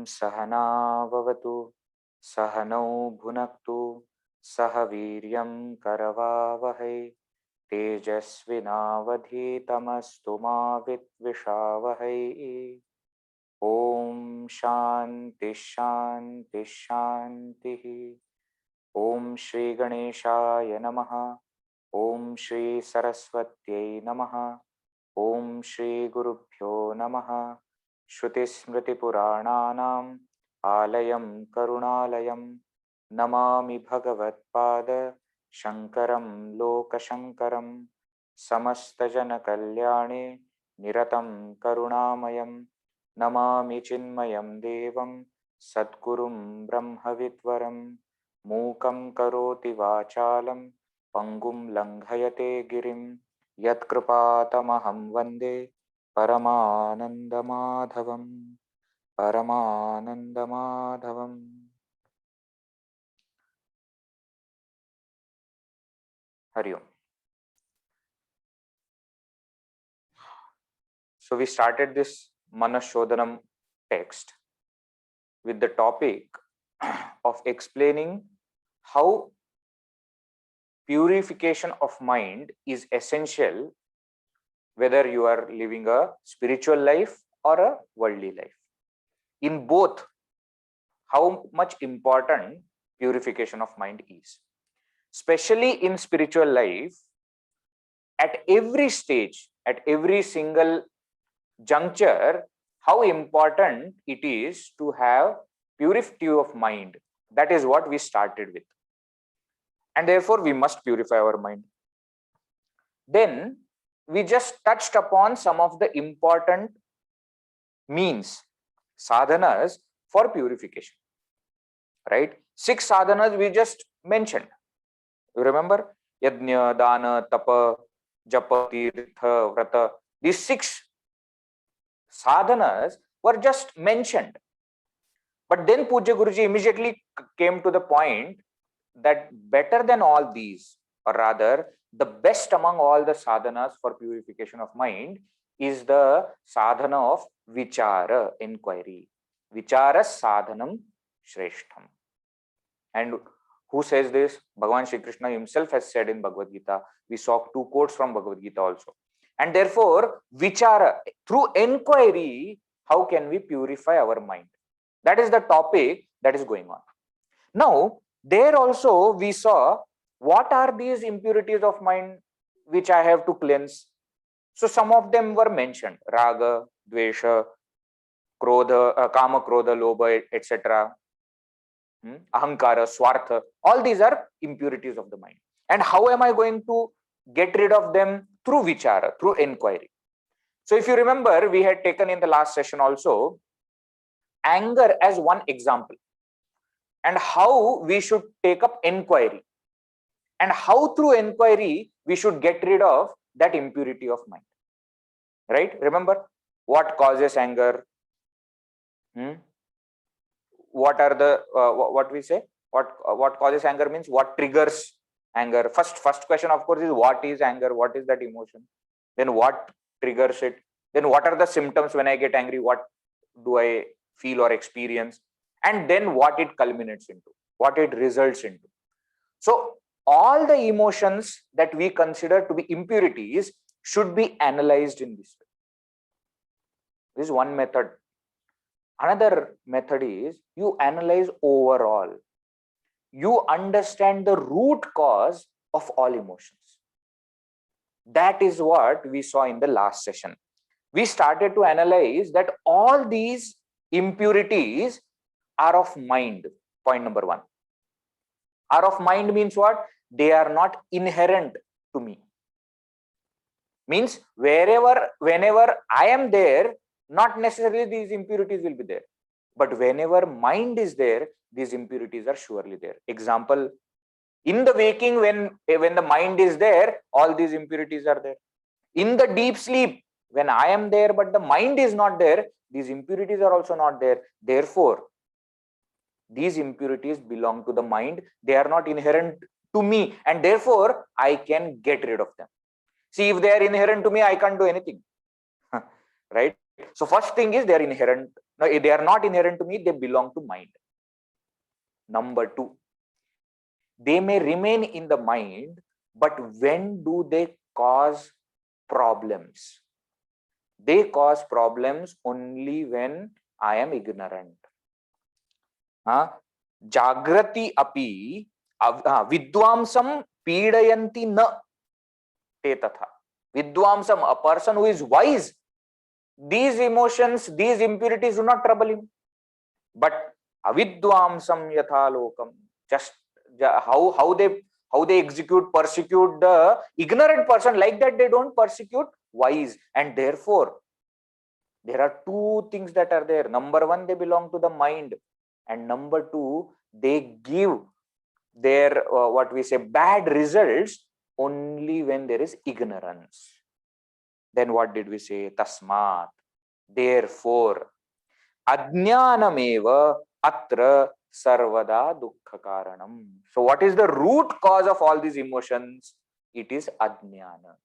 सहना भवतु सहनौ भुनक्तु सह वीर्यं करवावहै तेजस्विनावधीतमस्तु मा विद्विषावहै। ओम शांति शांति शांति। ओम श्री गणेशाय नमः। ओम श्री सरस्वत्यै नमः। ओम श्री गुरुभ्यो नमः। श्रुतिस्मृतिपुराणानाम् आलयं करुणालयं नमामि भगवत्पाद शंकरं लोकशंकरं समस्तजनकल्याणे निरतं करुणामयं नमामि चिन्मयं देवं सद्गुरुं ब्रह्मविद्वरं मूकं करोति वाचालं पंगुं लंघयते गिरिं यत्कृपातमहं वन्दे परमानन्दमाधवं परमानन्दमाधवम्। हरि ओम। So we started this Manah Shodanam text with the topic of explaining how purification of mind is essential whether you are living a spiritual life or a worldly life. In both, how much important purification of mind is. Especially in spiritual life, at every stage, at every single juncture, how important it is to have purity of mind. That is what we started with. And therefore, we must purify our mind. Then, we just touched upon some of the important means, sadhanas for purification. Right? 6 sadhanas we just mentioned. You remember? Yajna, dana, tapa, japa, tirtha, vrata. These 6 sadhanas were just mentioned. But then Pujya Guruji immediately came to the point that better than all these, or rather, the best among all the sadhanas for purification of mind is the sadhana of vichara, inquiry. Vichara sadhanam shreshtham. And who says this? Bhagavan Shri Krishna himself has said in Bhagavad Gita. We saw 2 quotes from Bhagavad Gita also. And therefore, vichara, through inquiry, how can we purify our mind? That is the topic that is going on. Now, there also we saw what are these impurities of mind which I have to cleanse. So some of them were mentioned: raga, dvesha, krodha, kama, krodha, lobha, etc. Ahankara, swartha. All these are impurities of the mind. And how am I going to get rid of them? Through vichara, through inquiry. So if you remember, we had taken in the last session also anger as one example, and how we should take up inquiry, and how through inquiry we should get rid of that impurity of mind. Right? Remember what causes anger? What are the what we say? What causes anger means what triggers anger. First question, of course, is what is anger? What is that emotion? Then what triggers it? Then what are the symptoms when I get angry? What do I feel or experience? And then what it culminates into, what it results into. So all the emotions that we consider to be impurities should be analyzed in this way. This is one method. Another method is you analyze overall. You understand the root cause of all emotions. That is what we saw in the last session. We started to analyze that all these impurities are of mind. Point number 1. Are of mind means what? They are not inherent to me. Means whenever I am there, not necessarily these impurities will be there. But whenever mind is there, these impurities are surely there. Example, in the waking, when the mind is there, all these impurities are there. In the deep sleep, when I am there but the mind is not there, these impurities are also not there. Therefore, these impurities belong to the mind. They are not inherent to me, and therefore I can get rid of them. See, if they are inherent to me, I can't do anything. Right? So first thing is they are inherent, No, they are not inherent to me, they belong to mind. Number two, they may remain in the mind, but when do they cause problems? They cause problems only when I am ignorant. Jagrati api vidvamsam pidayanti na te tatha. Vidvamsam, a person who is wise, these emotions, these impurities do not trouble him. But avidvamsam yatha lokam, just how they execute, persecute the ignorant person, like that they don't persecute wise. And therefore there are two things that are there. Number one, they belong to the mind, and number two, they give their what we say bad results only when there is ignorance. Then what did we say? Tasmat, therefore, ajnanameva atra sarvada dukkha karanam. So what is the root cause of all these emotions? It is ajnana.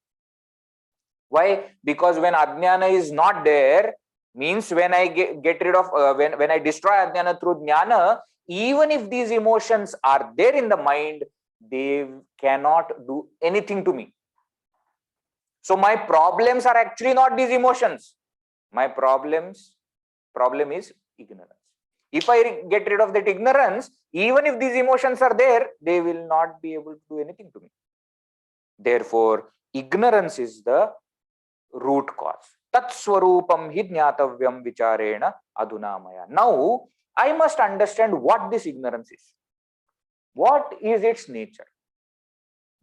Why? Because when ajnana is not there, means when I get rid of when I destroy ajnana through jnana, even if these emotions are there in the mind, they cannot do anything to me. So my problems are actually not these emotions. My problem is ignorance. If I get rid of that ignorance, even if these emotions are there, they will not be able to do anything to me. Therefore, ignorance is the root cause. Tat swarupam hi jnatavyam vicharena adunamaya. Now, I must understand what this ignorance is. What is its nature?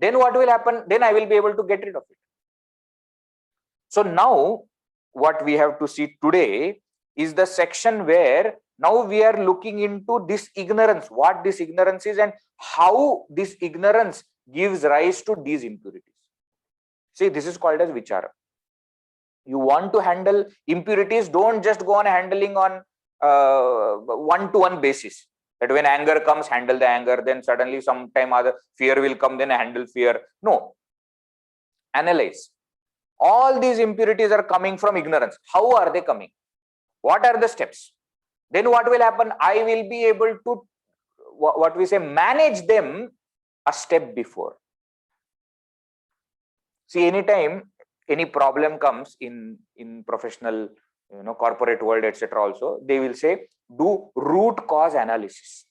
Then what will happen? Then I will be able to get rid of it. So now, what we have to see today is the section where now we are looking into this ignorance, what this ignorance is and how this ignorance gives rise to these impurities. See, this is called as vichara. You want to handle impurities, don't just go on handling on one-to-one basis. That when anger comes, handle the anger, then suddenly sometime other fear will come, then handle fear. No. Analyze. All these impurities are coming from ignorance. How are they coming? What are the steps? Then what will happen? I will be able to, what we say, manage them a step before. See, anytime any problem comes in professional, corporate world, etc. also, they will say, do root cause analysis.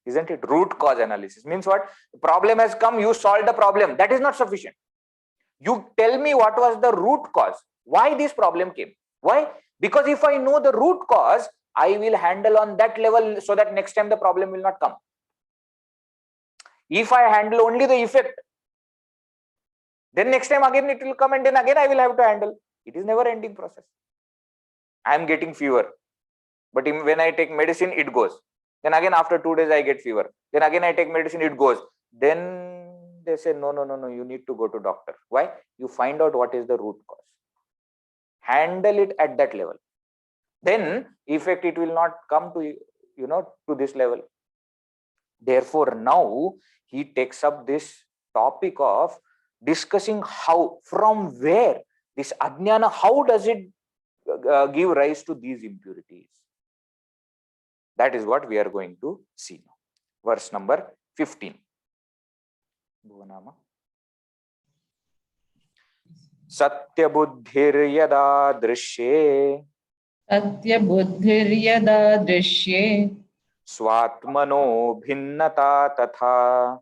Isn't it? Root cause analysis means what? The problem has come, you solve the problem. That is not sufficient. You tell me what was the root cause, why this problem came. Why? Because if I know the root cause, I will handle on that level so that next time the problem will not come. If I handle only the effect, then next time again it will come and then again I will have to handle. It is never ending process. I am getting fever, but when I take medicine, it goes. Then again after 2 days I get fever. Then again I take medicine, it goes. Then they say, no, you need to go to doctor. Why? You find out what is the root cause. Handle it at that level. Then effect, it will not come to, to this level. Therefore, now he takes up this topic of discussing how, from where this ajnana, how does it give rise to these impurities. That is what we are going to see now. Verse number 15. Satya buddhir yada drishye. Satya buddhir yada drishye. Swatmano bhinnata tatha.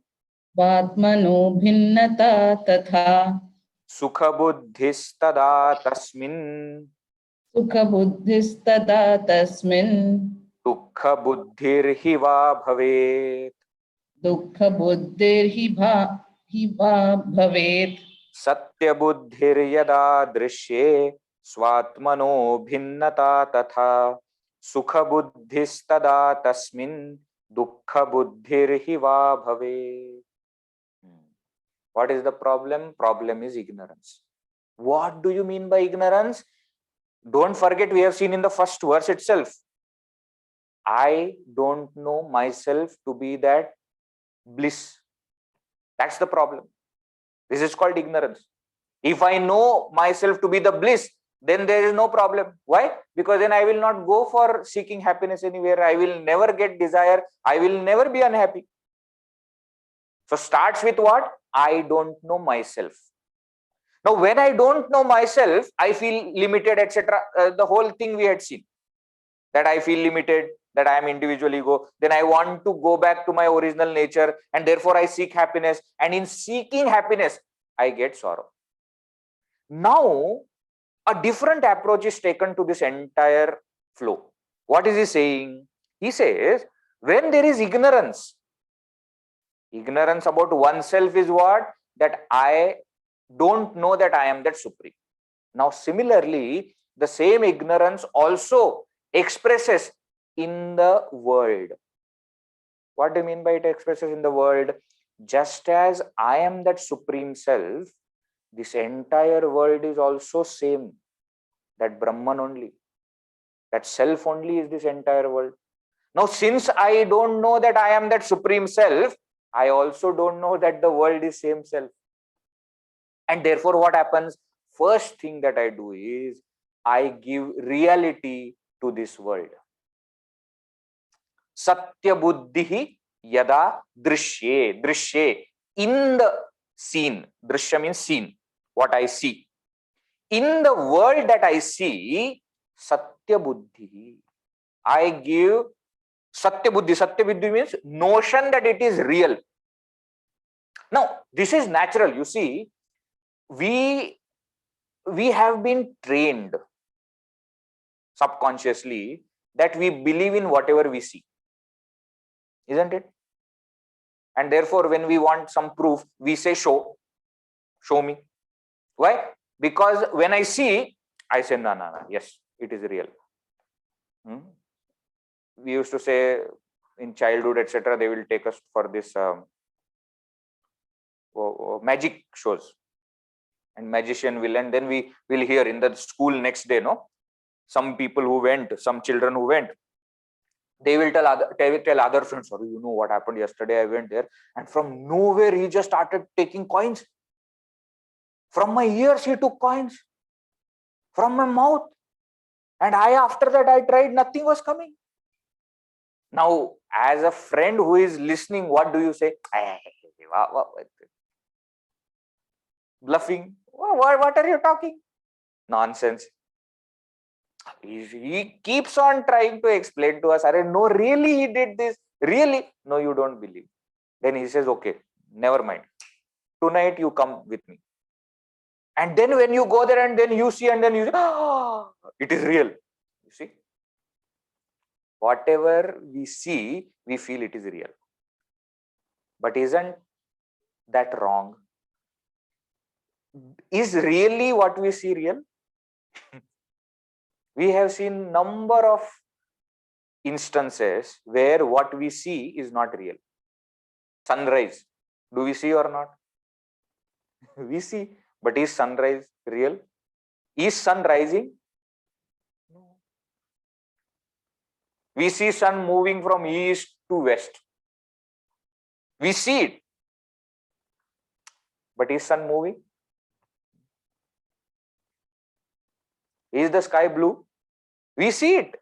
Swatmano bhinnata tatha. Sukha buddhistada tasmin. Sukha buddhistada tasmin. Dukkha buddhir hiva bhavet. Dukkha buddhir hiva bhavet. Satya buddhir yada drishye. Swatmano bhinnata tatha. Sukha buddhistada tasmin. Dukkha buddhir hiva bhavet. What is the problem? Problem is ignorance. What do you mean by ignorance? Don't forget, we have seen in the first verse itself. I don't know myself to be that bliss. That's the problem. This is called ignorance. If I know myself to be the bliss, then there is no problem. Why? Because then I will not go for seeking happiness anywhere. I will never get desire. I will never be unhappy. So starts with what? I don't know myself. Now, when I don't know myself, I feel limited, etc. The whole thing we had seen, that I feel limited, that I am individual ego. Then I want to go back to my original nature, and therefore I seek happiness. And in seeking happiness, I get sorrow. Now, a different approach is taken to this entire flow. What is he saying? He says, when there is ignorance about oneself is what? That I don't know that I am that supreme. Now, similarly, the same ignorance also expresses in the world. What do you mean by it expresses in the world? Just as I am that supreme self, this entire world is also same. That Brahman only, that self only is this entire world. Now, since I don't know that I am that supreme self, I also don't know that the world is same self. And therefore, what happens? First thing that I do is I give reality to this world. Satya buddhi yada drishye. Drishye, in the scene. Drishya means seen, what I see. In the world that I see, Satya buddhi, I give Satya buddhi. Satya buddhi means notion that it is real. Now, this is natural. You see, we have been trained subconsciously that we believe in whatever we see, isn't it? And therefore, when we want some proof, we say, show me. Why? Because when I see, I say, no, yes, it is real. We used to say in childhood, etc., they will take us for this magic shows, and magician will, and then we will hear in the school next day, no, some people who went, some children who went, they will tell other friends, sorry, you know what happened yesterday, I went there, and from nowhere he just started taking coins. From my ears he took coins, from my mouth, and after that I tried, nothing was coming. Now, as a friend who is listening, what do you say? Bluffing. What are you talking? Nonsense. He keeps on trying to explain to us, no, really he did this. Really? No, you don't believe. Then he says, okay, never mind. Tonight you come with me. And then when you go there and then you see, and then you say, oh, it is real. You see? Whatever we see, we feel it is real. But isn't that wrong? Is really what we see real? We have seen number of instances where what we see is not real. Sunrise, do we see or not? We see, but is sunrise real? Is sun rising? No. We see sun moving from east to west. We see it. But is sun moving? Is the sky blue? We see it.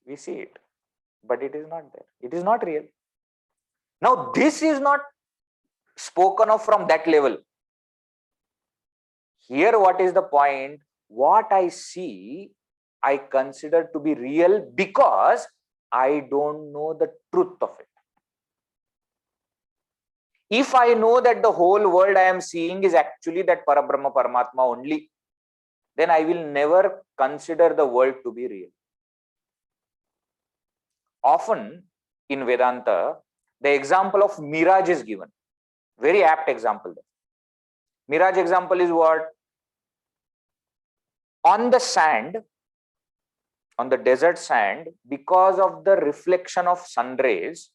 We see it. But it is not there. It is not real. Now, this is not spoken of from that level. Here, what is the point? What I see, I consider to be real because I don't know the truth of it. If I know that the whole world I am seeing is actually that Parabrahma Paramatma only, then I will never consider the world to be real. Often in Vedanta, the example of mirage is given. Very apt example. Mirage example is what? On the sand, on the desert sand, because of the reflection of sun rays,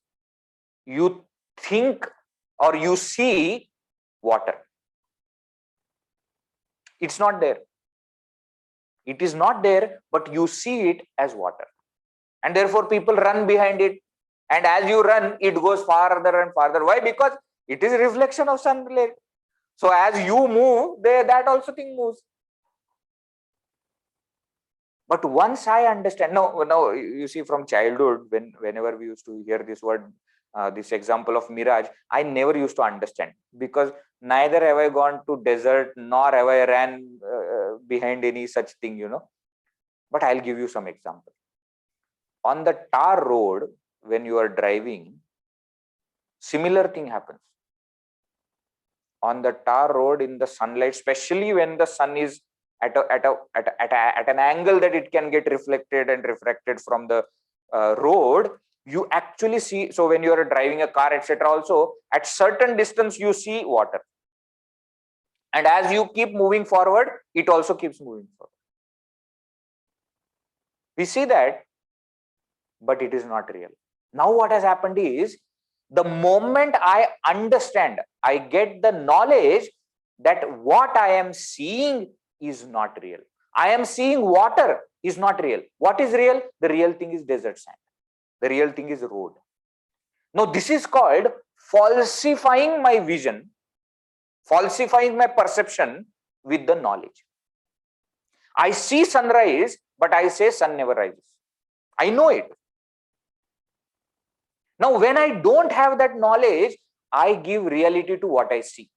you think or you see water. It's not there. It is not there, but you see it as water. And therefore people run behind it. And as you run, it goes farther and farther. Why? Because it is a reflection of sunlight. So as you move, that also thing moves. But once I understand, no, you see, from childhood, whenever we used to hear this word, this example of mirage, I never used to understand, because neither have I gone to desert nor have I ran behind any such thing, But I'll give you some example. On the tar road, when you are driving, similar thing happens. On the tar road in the sunlight, especially when the sun is at an angle that it can get reflected and refracted from the road, you actually see. So when you are driving a car, etc., also at certain distance you see water, and as you keep moving forward, it also keeps moving forward. We see that, but it is not real. Now what has happened is, the moment I understand, I get the knowledge that what I am seeing is not real. I am seeing water is not real. What is real? The real thing is desert sand. The real thing is road. Now this is called falsifying my vision, falsifying my perception with the knowledge. I see sunrise, but I say sun never rises. I know it. Now, when I don't have that knowledge, I give reality to what I see.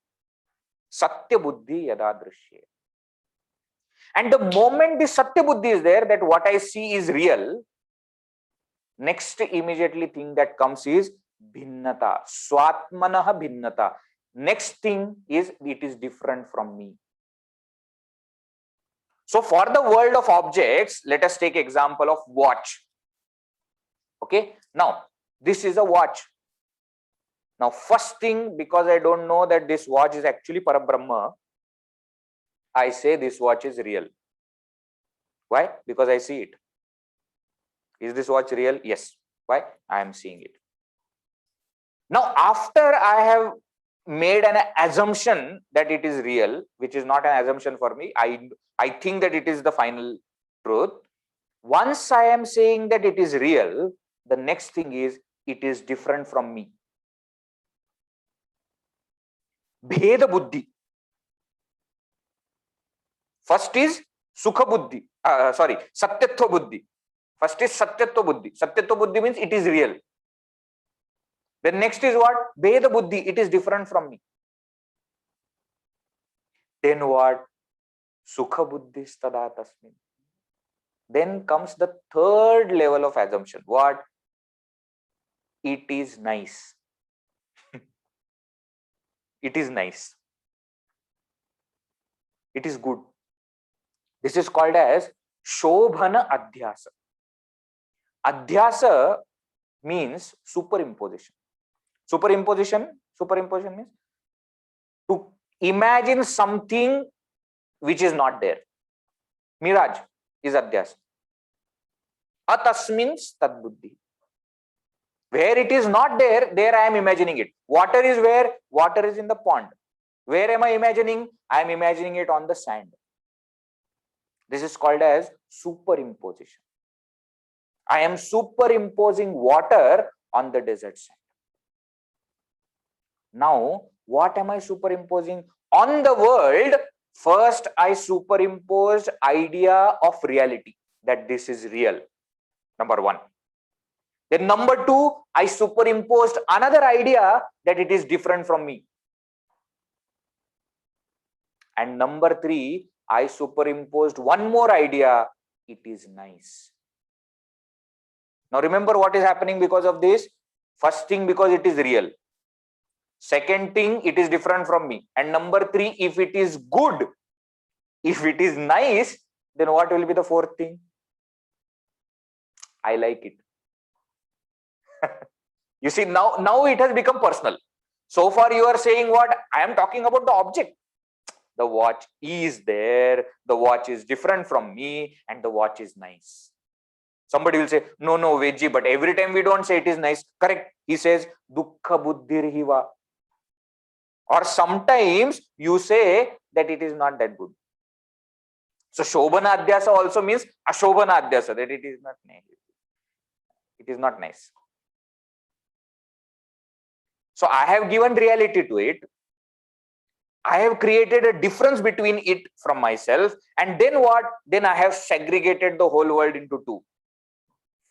Satya buddhi yada drishye. And the moment this Satya buddhi is there, that what I see is real, next immediately thing that comes is bhinnata, swatmanaha bhinnata. Next thing is, it is different from me. So for the world of objects, let us take example of watch. Okay, now this is a watch. Now first thing, because I don't know that this watch is actually Parabrahma, I say this watch is real. Why? Because I see it. Is this watch real? Yes. Why? I am seeing it. Now after I have made an assumption that it is real, which is not an assumption for me, I think that it is the final truth. Once I am saying that it is real, the next thing is, it is different from me. Bheda buddhi. First is sukha buddhi. Satyatva buddhi. First is satyatva buddhi. Satyatva buddhi means it is real. Then next is what? Bheda buddhi. It is different from me. Then what? Sukha buddhi stada tasmin. Then comes the third level of assumption. What? It is nice. It is nice. It is good. This is called as Shobhana Adhyasa. Adhyasa means superimposition. Superimposition means to imagine something which is not there. Mirage is Adhyasa. Atasmin tad buddhi. Where it is not there, there I am imagining it. Water is where? Water is in the pond. Where am I imagining? I am imagining it on the sand. This is called as superimposition. I am superimposing water on the desert sand. Now, what am I superimposing? On the world, first I superimposed idea of reality, that this is real. Number one. Then number two, I superimposed another idea that it is different from me. And number three, I superimposed one more idea, it is nice. Now remember what is happening because of this. First thing, because it is real. Second thing, it is different from me. And number three, if it is good, if it is nice, then what will be the fourth thing? I like it. You see, now it has become personal. So far you are saying what? I am talking about the object. The watch is there, the watch is different from me, and the watch is nice. Somebody will say, no, Veji, but every time we don't say it is nice. Correct. He says, dukkha buddhirhiva. Or sometimes you say that it is not that good. So Shobhana Adhyasa also means Ashobhana Adhyasa, that it is not nice. It is not nice. So I have given reality to it. I have created a difference between it from myself. And then what? Then I have segregated the whole world into two.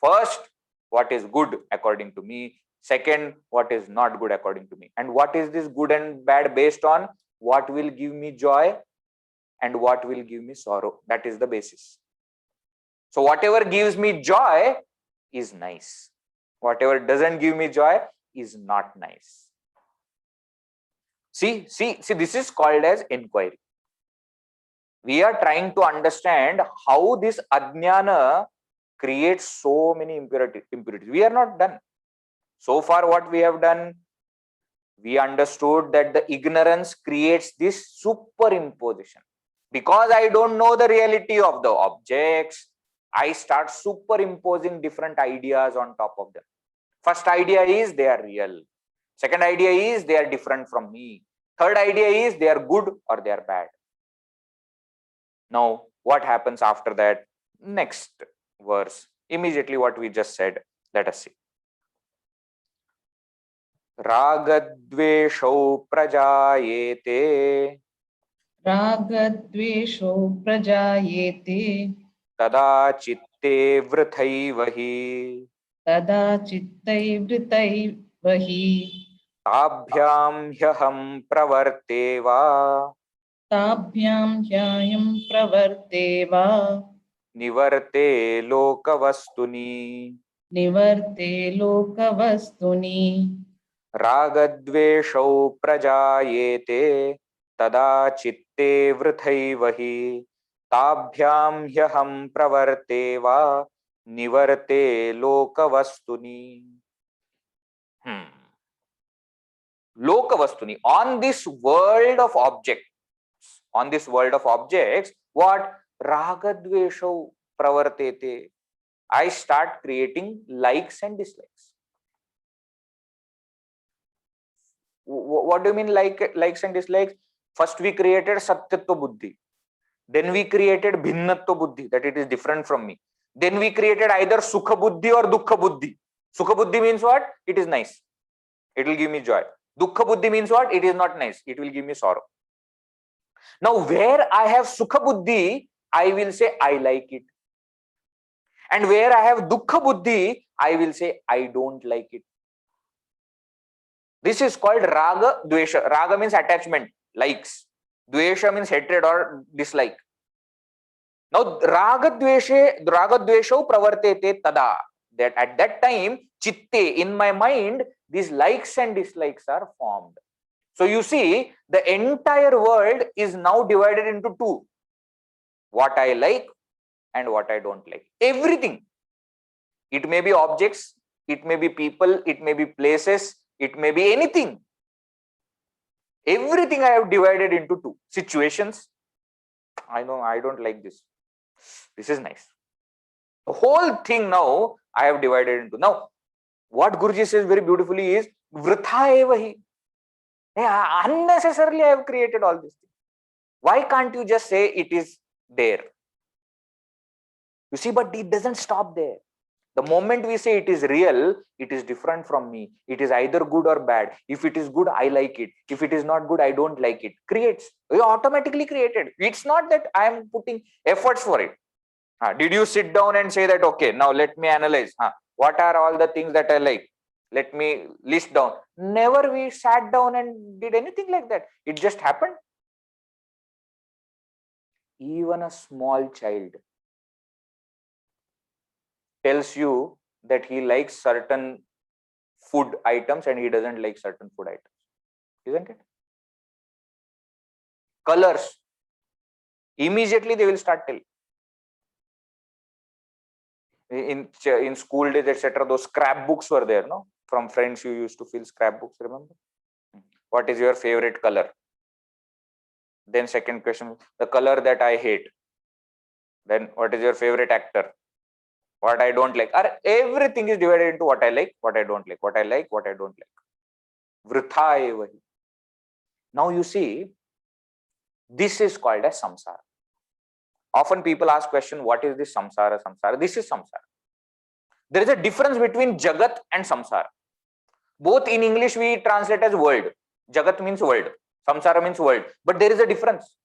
First, what is good according to me. Second, what is not good according to me. And what is this good and bad based on? What will give me joy and what will give me sorrow. That is the basis. So whatever gives me joy is nice. Whatever doesn't give me joy is not nice. See, this is called as inquiry. We are trying to understand how this ajnana creates so many impurities. We are not done. So far, what we have done, we understood that the ignorance creates this superimposition. Because I don't know the reality of the objects, I start superimposing different ideas on top of them. First idea is they are real. Second idea is they are different from me. Third idea is they are good or they are bad. Now, what happens after that? Next verse. Immediately what we just said. Let us see. Ragadveshau prajayete. Ragadvesho prajayete. Tada chitte vrthaivahi. Tada chittai vritai vahi. Tabhyam hyaham pravarteva. Tabhyam hyayam pravarteva. Nivarte lokavastuni. Nivarte lokavastuni. Ragadveshau prajayete. Tada chitte vrthaivahi. Tabhyam hyaham pravarteva. Nivarte lokavastuni. Lokavastuni. On this world of objects, what? Ragadveshau pravartete. I start creating likes and dislikes. What do you mean likes and dislikes? First we created satyatva buddhi. Then we created bhinnatva buddhi, that it is different from me. Then we created either sukha buddhi or dukkha buddhi. Sukha buddhi means what? It is nice. It will give me joy. Dukkha buddhi means what? It is not nice. It will give me sorrow. Now, where I have sukha buddhi, I will say I like it. And where I have dukkha buddhi, I will say I don't like it. This is called raga dvesha. Raga means attachment, likes. Dvesha means hatred or dislike. Now, raga dvesha pravartete tada. That at that time, chitte, in my mind, these likes and dislikes are formed. So you see, the entire world is now divided into two. What I like and what I don't like. Everything. It may be objects, it may be people, it may be places, it may be anything. Everything I have divided into two. Situations. I know I don't like this. This is nice. The whole thing now I have divided into. Now, what Guruji says very beautifully is vritha evahi. Unnecessarily I have created all these things. Why can't you just say it is there? You see, but it doesn't stop there. The moment we say it is real, it is different from me. It is either good or bad. If it is good, I like it. If it is not good, I don't like it. Creates. You automatically created. It's not that I am putting efforts for it. Did you sit down and say that, okay, now let me analyze. What are all the things that I like? Let me list down. Never we sat down and did anything like that. It just happened. Even a small child tells you that he likes certain food items and he doesn't like certain food items. Isn't it? Colors. Immediately they will start telling. In school days, etc., those scrapbooks were there, no? From friends, you used to fill scrapbooks, remember? What is your favorite color? Then second question, the color that I hate. Then what is your favorite actor? What I don't like. Everything is divided into what I like, what I don't like, what I like, what I don't like. Vritha evahi. Now you see, this is called as samsara. Often people ask question, what is this samsara? Samsara. This is samsara. There is a difference between jagat and samsara. Both in English we translate as world. Jagat means world. Samsara means world. But there is a difference.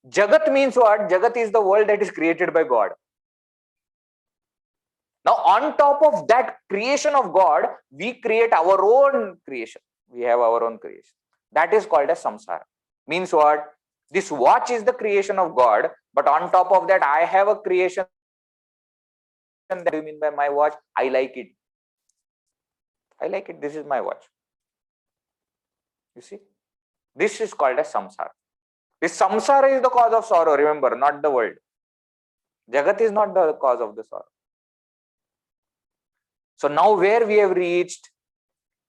Jagat means what? Jagat is the world that is created by God. Now, on top of that creation of God, we create our own creation. We have our own creation. That is called as samsara. Means what? This watch is the creation of God, but on top of that, I have a creation. That do you mean by my watch? I like it. I like it. This is my watch. You see? This is called as samsara. This samsara is the cause of sorrow, remember, not the world. Jagat is not the cause of the sorrow. So now where we have reached,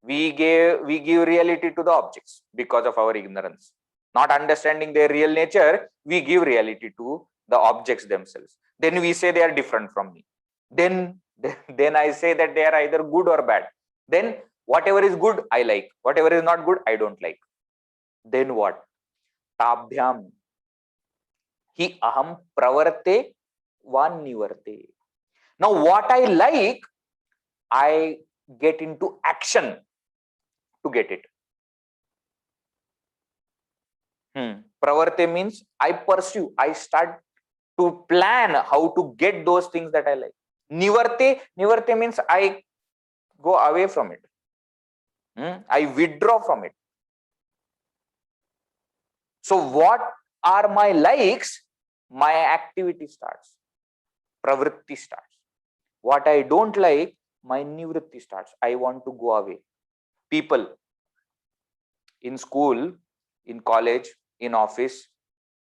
we give reality to the objects because of our ignorance. Not understanding their real nature, we give reality to the objects themselves. Then we say they are different from me. Then I say that they are either good or bad. Then whatever is good, I like. Whatever is not good, I don't like. Then what? Tabhyam hi aham pravarte van nivarte. Now what I like, I get into action to get it. Pravarte means I pursue, I start to plan how to get those things that I like. Nivarte means I go away from it. I withdraw from it. So what are my likes? My activity starts. Pravritti starts. What I don't like, my nivritti starts. I want to go away. People in school, in college, in office,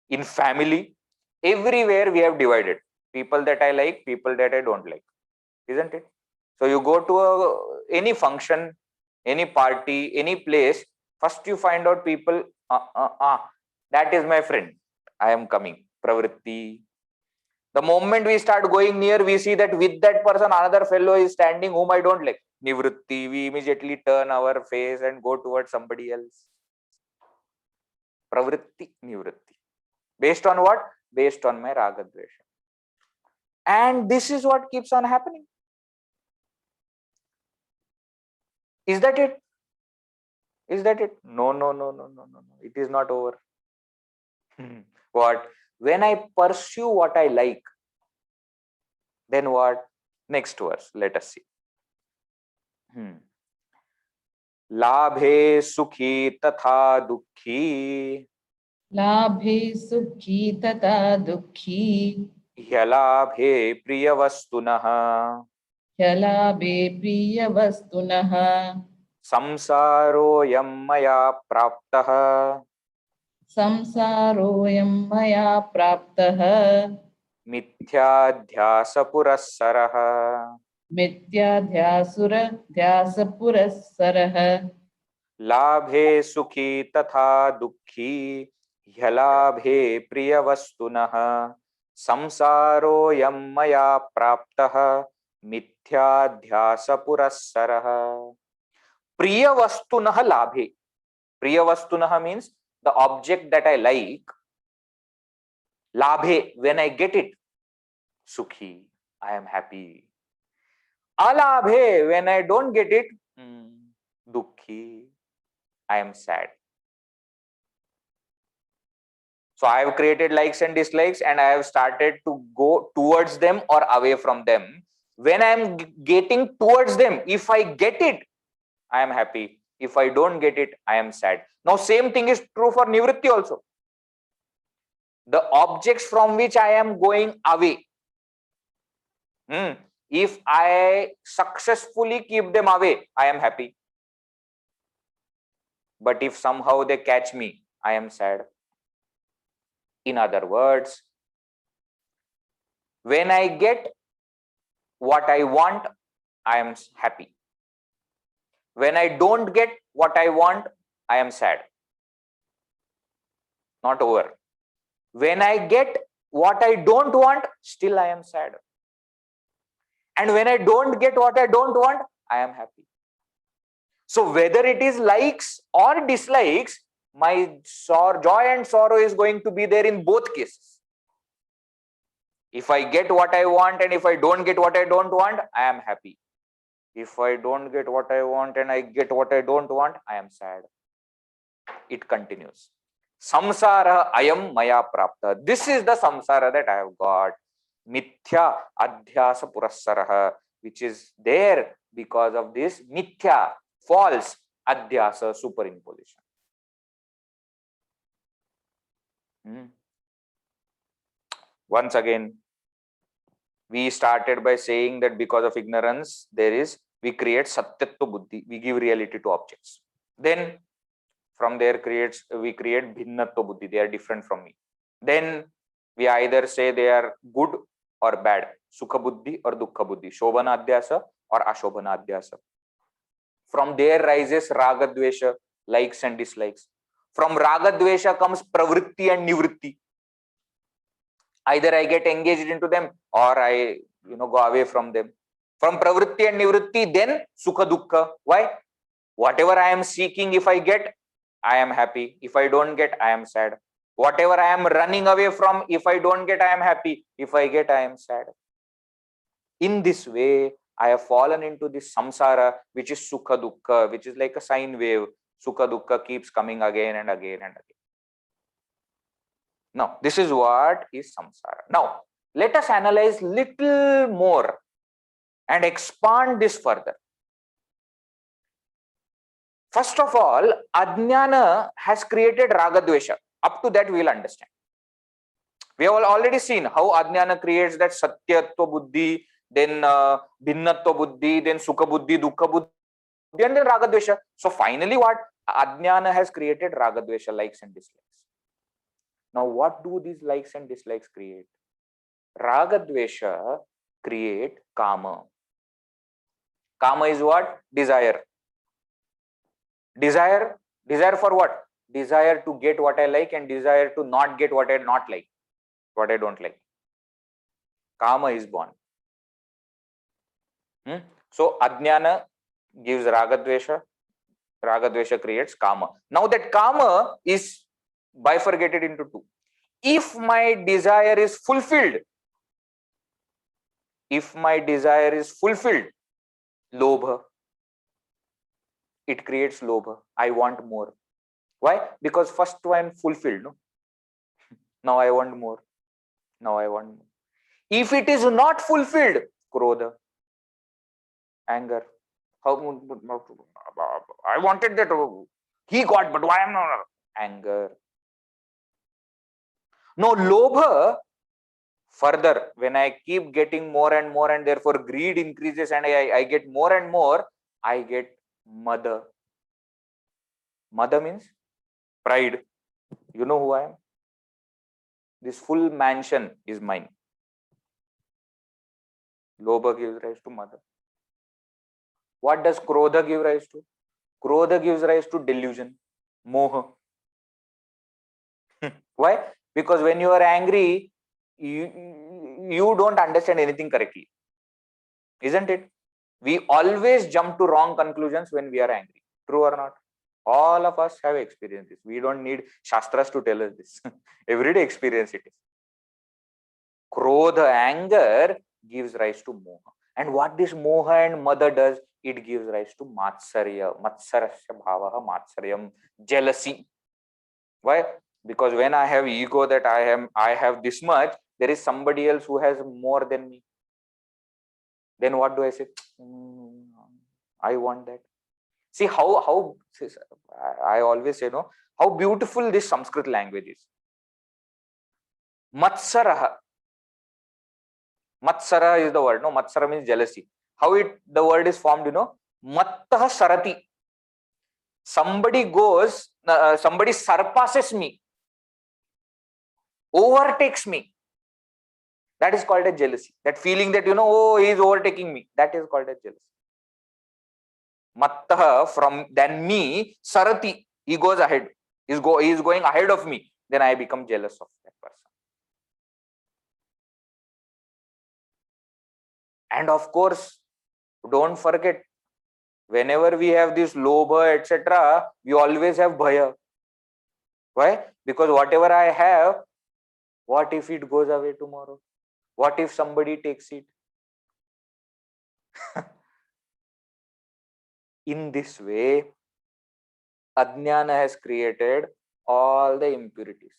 in family, everywhere we have divided. People that I like, people that I don't like. Isn't it? So you go to any function, any party, any place, first you find out people, that is my friend. I am coming. Pravritti. The moment we start going near, we see that with that person, another fellow is standing whom I don't like. Nivritti. We immediately turn our face and go towards somebody else. Pravritti, nivritti. Based on what? Based on my raga dvesha. And this is what keeps on happening. Is that it? Is that it? No. It is not over. What? When I pursue what I like, then what? Next verse. Let us see. Labhe sukhi tatha dukhi. लाभे सुखी तथा दुःखी Hyalabhe priyavastunah. ह्यलाभे प्रियवस्तुनः Samsaroyam maya praptah. संसारोऽयं मया प्राप्तः मिथ्याध्यासपुरस्सरः. मिथ्याध्यासपुरःसरः लाभे सुखी तथा दुःखी ह्यलाभे प्रियवस्तुनः. संसारोऽयं मया प्राप्तः मिथ्याध्यासपुरस्सरः. प्रियवस्तुनः लाभे. Priyavastunah means the object that I like. Labhe, when I get it, sukhi, I am happy. Alabhe, when I don't get it, dukhi, I am sad. So I have created likes and dislikes and I have started to go towards them or away from them. When I am getting towards them, if I get it, I am happy. If I don't get it, I am sad. Now, same thing is true for nivritti also. The objects from which I am going away, if I successfully keep them away, I am happy. But if somehow they catch me, I am sad. In other words, when I get what I want, I am happy. When I don't get what I want, I am sad. Not over. When I get what I don't want, still I am sad. And when I don't get what I don't want, I am happy. So whether it is likes or dislikes, my joy and sorrow is going to be there in both cases. If I get what I want and if I don't get what I don't want, I am happy. If I don't get what I want and I get what I don't want, I am sad. It continues. Samsara ayam maya prapta. This is the samsara that I have got. Mithya adhyasa purassaraha, which is there because of this mithya, false, adhyasa, superimposition. Once again, we started by saying that because of ignorance, we create satyatva buddhi, we give reality to objects. Then from there we create bhinnatva buddhi, they are different from me. Then we either say they are good or bad, sukha buddhi or dukkha buddhi, shobhana adhyasa or ashobhana adhyasa. From there rises raga dvesha, likes and dislikes. From raga dvesha comes pravritti and nivritti. Either I get engaged into them or I go away from them. From pravritti and nivritti, then sukha dukkha. Why? Whatever I am seeking, if I get, I am happy. If I don't get, I am sad. Whatever I am running away from, if I don't get, I am happy. If I get, I am sad. In this way, I have fallen into this samsara, which is sukha dukkha, which is like a sine wave. Sukha dukkha keeps coming again and again and again. Now, this is what is samsara. Now, let us analyze little more and expand this further. First of all, ajnana has created ragadvesha. Up to that, we will understand. We have already seen how ajnana creates that satyatva buddhi, then bhinnatva buddhi, then sukha buddhi, dukkha buddhi, and then ragadvesha. So finally, what? Ajnana has created ragadvesha, likes and dislikes. Now, what do these likes and dislikes create? Ragadvesha create kama. Kama is what? Desire. Desire for what? Desire to get what I like and desire to not get what I not like, what I don't like. Kama is born. So ajnana gives ragadvesha. Ragadvesha creates kama. Now that kama is bifurcated into two. If my desire is fulfilled, lobha, it creates lobha. I want more. Why? Because first one fulfilled, no? Now I want more. Now I want more. If it is not fulfilled, krodha, anger. How I wanted that he got, but why am not? Anger. No, lobha, further, when I keep getting more and more and therefore greed increases and I get more and more, I get mada. Mada means pride. You know who I am? This full mansion is mine. Lobha gives rise to mada. What does krodha give rise to? Krodha gives rise to delusion, moha. Why? Because when you are angry, you don't understand anything correctly. Isn't it? We always jump to wrong conclusions when we are angry. True or not? All of us have experienced this. We don't need shastras to tell us this. Everyday experience it is. Krodha, anger, gives rise to moha. And what this moha and mada does, it gives rise to matsarya. Matsarasya bhavaha matsaryam, jealousy. Why? Because when I have ego that I have this much, there is somebody else who has more than me. Then what do I say? I want that. See how I always say, no, how beautiful this Sanskrit language is. Matsaraha. Matsara is the word. No, Matsara means jealousy. How the word is formed, Mattaha sarati. Somebody surpasses me, overtakes me. That is called a jealousy. That feeling that, oh, he is overtaking me. That is called a jealousy. Mattaha, than me, sarati. He goes ahead. He is going ahead of me. Then I become jealous of that person. And of course, don't forget, whenever we have this lobha, etc., we always have bhaya. Why? Because whatever I have, what if it goes away tomorrow? What if somebody takes it? In this way, Ajnana has created all the impurities.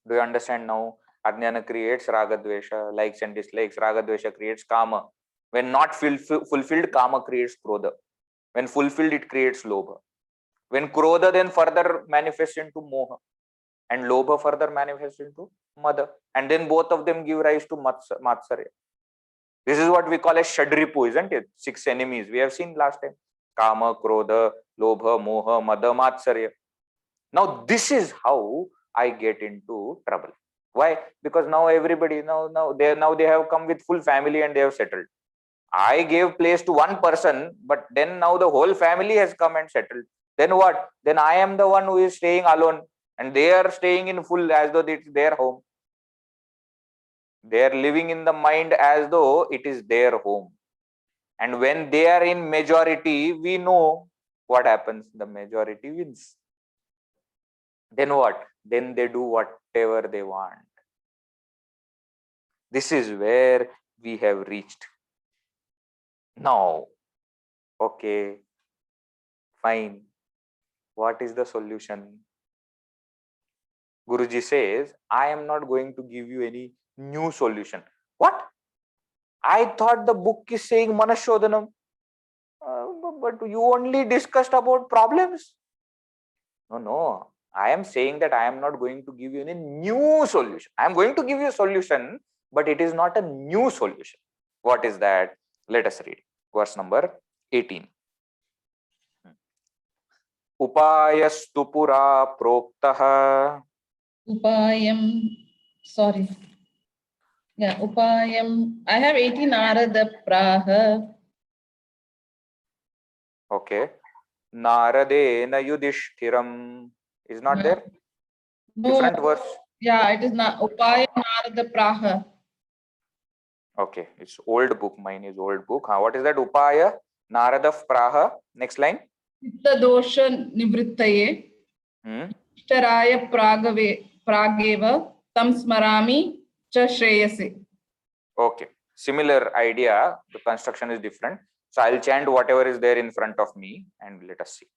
Do you understand now? Ajnana creates ragadvesha, likes and dislikes. Ragadvesha creates kama. When not fulfilled, kama creates krodha. When fulfilled, it creates lobha. When krodha then further manifests into moha, and lobha further manifests into mada, and then both of them give rise to matsarya. This is what we call as shadripu, isn't it? 6 enemies we have seen last time: kama, krodha, lobha, moha, mada, matsarya. Now this is how I get into trouble. Why? Because now everybody now they have come with full family and they have settled. I gave place to one person, but then now the whole family has come and settled. Then what? Then I am the one who is staying alone, and they are staying in full as though it's their home. They are living in the mind as though it is their home. And when they are in majority, we know what happens. The majority wins. Then what? Then they do whatever they want. This is where we have reached. Now, okay, fine. What is the solution? Guruji says, I am not going to give you any new solution. What? I thought the book is saying Manah Shodanam. But you only discussed about problems. No. I am saying that I am not going to give you any new solution. I am going to give you a solution, but it is not a new solution. What is that? Let us read. Verse number 18. Upayastu pura proktaha. Upayam, sorry. Yeah, Upayam. I have 18 Narada Praha. Okay. Naradena Yudhishtiram. Is not there? No, Different verse. yeah, it is not Upayam Narada Praha. Okay, it's old book. Mine is old book. What is that? Upaya Narada Praha. Next line. Chitta dosha nivrittaye. Ishtaraya prageva tam smarami cha shreyase. Okay, similar idea. The construction is different. So I'll chant whatever is there in front of me and let us see.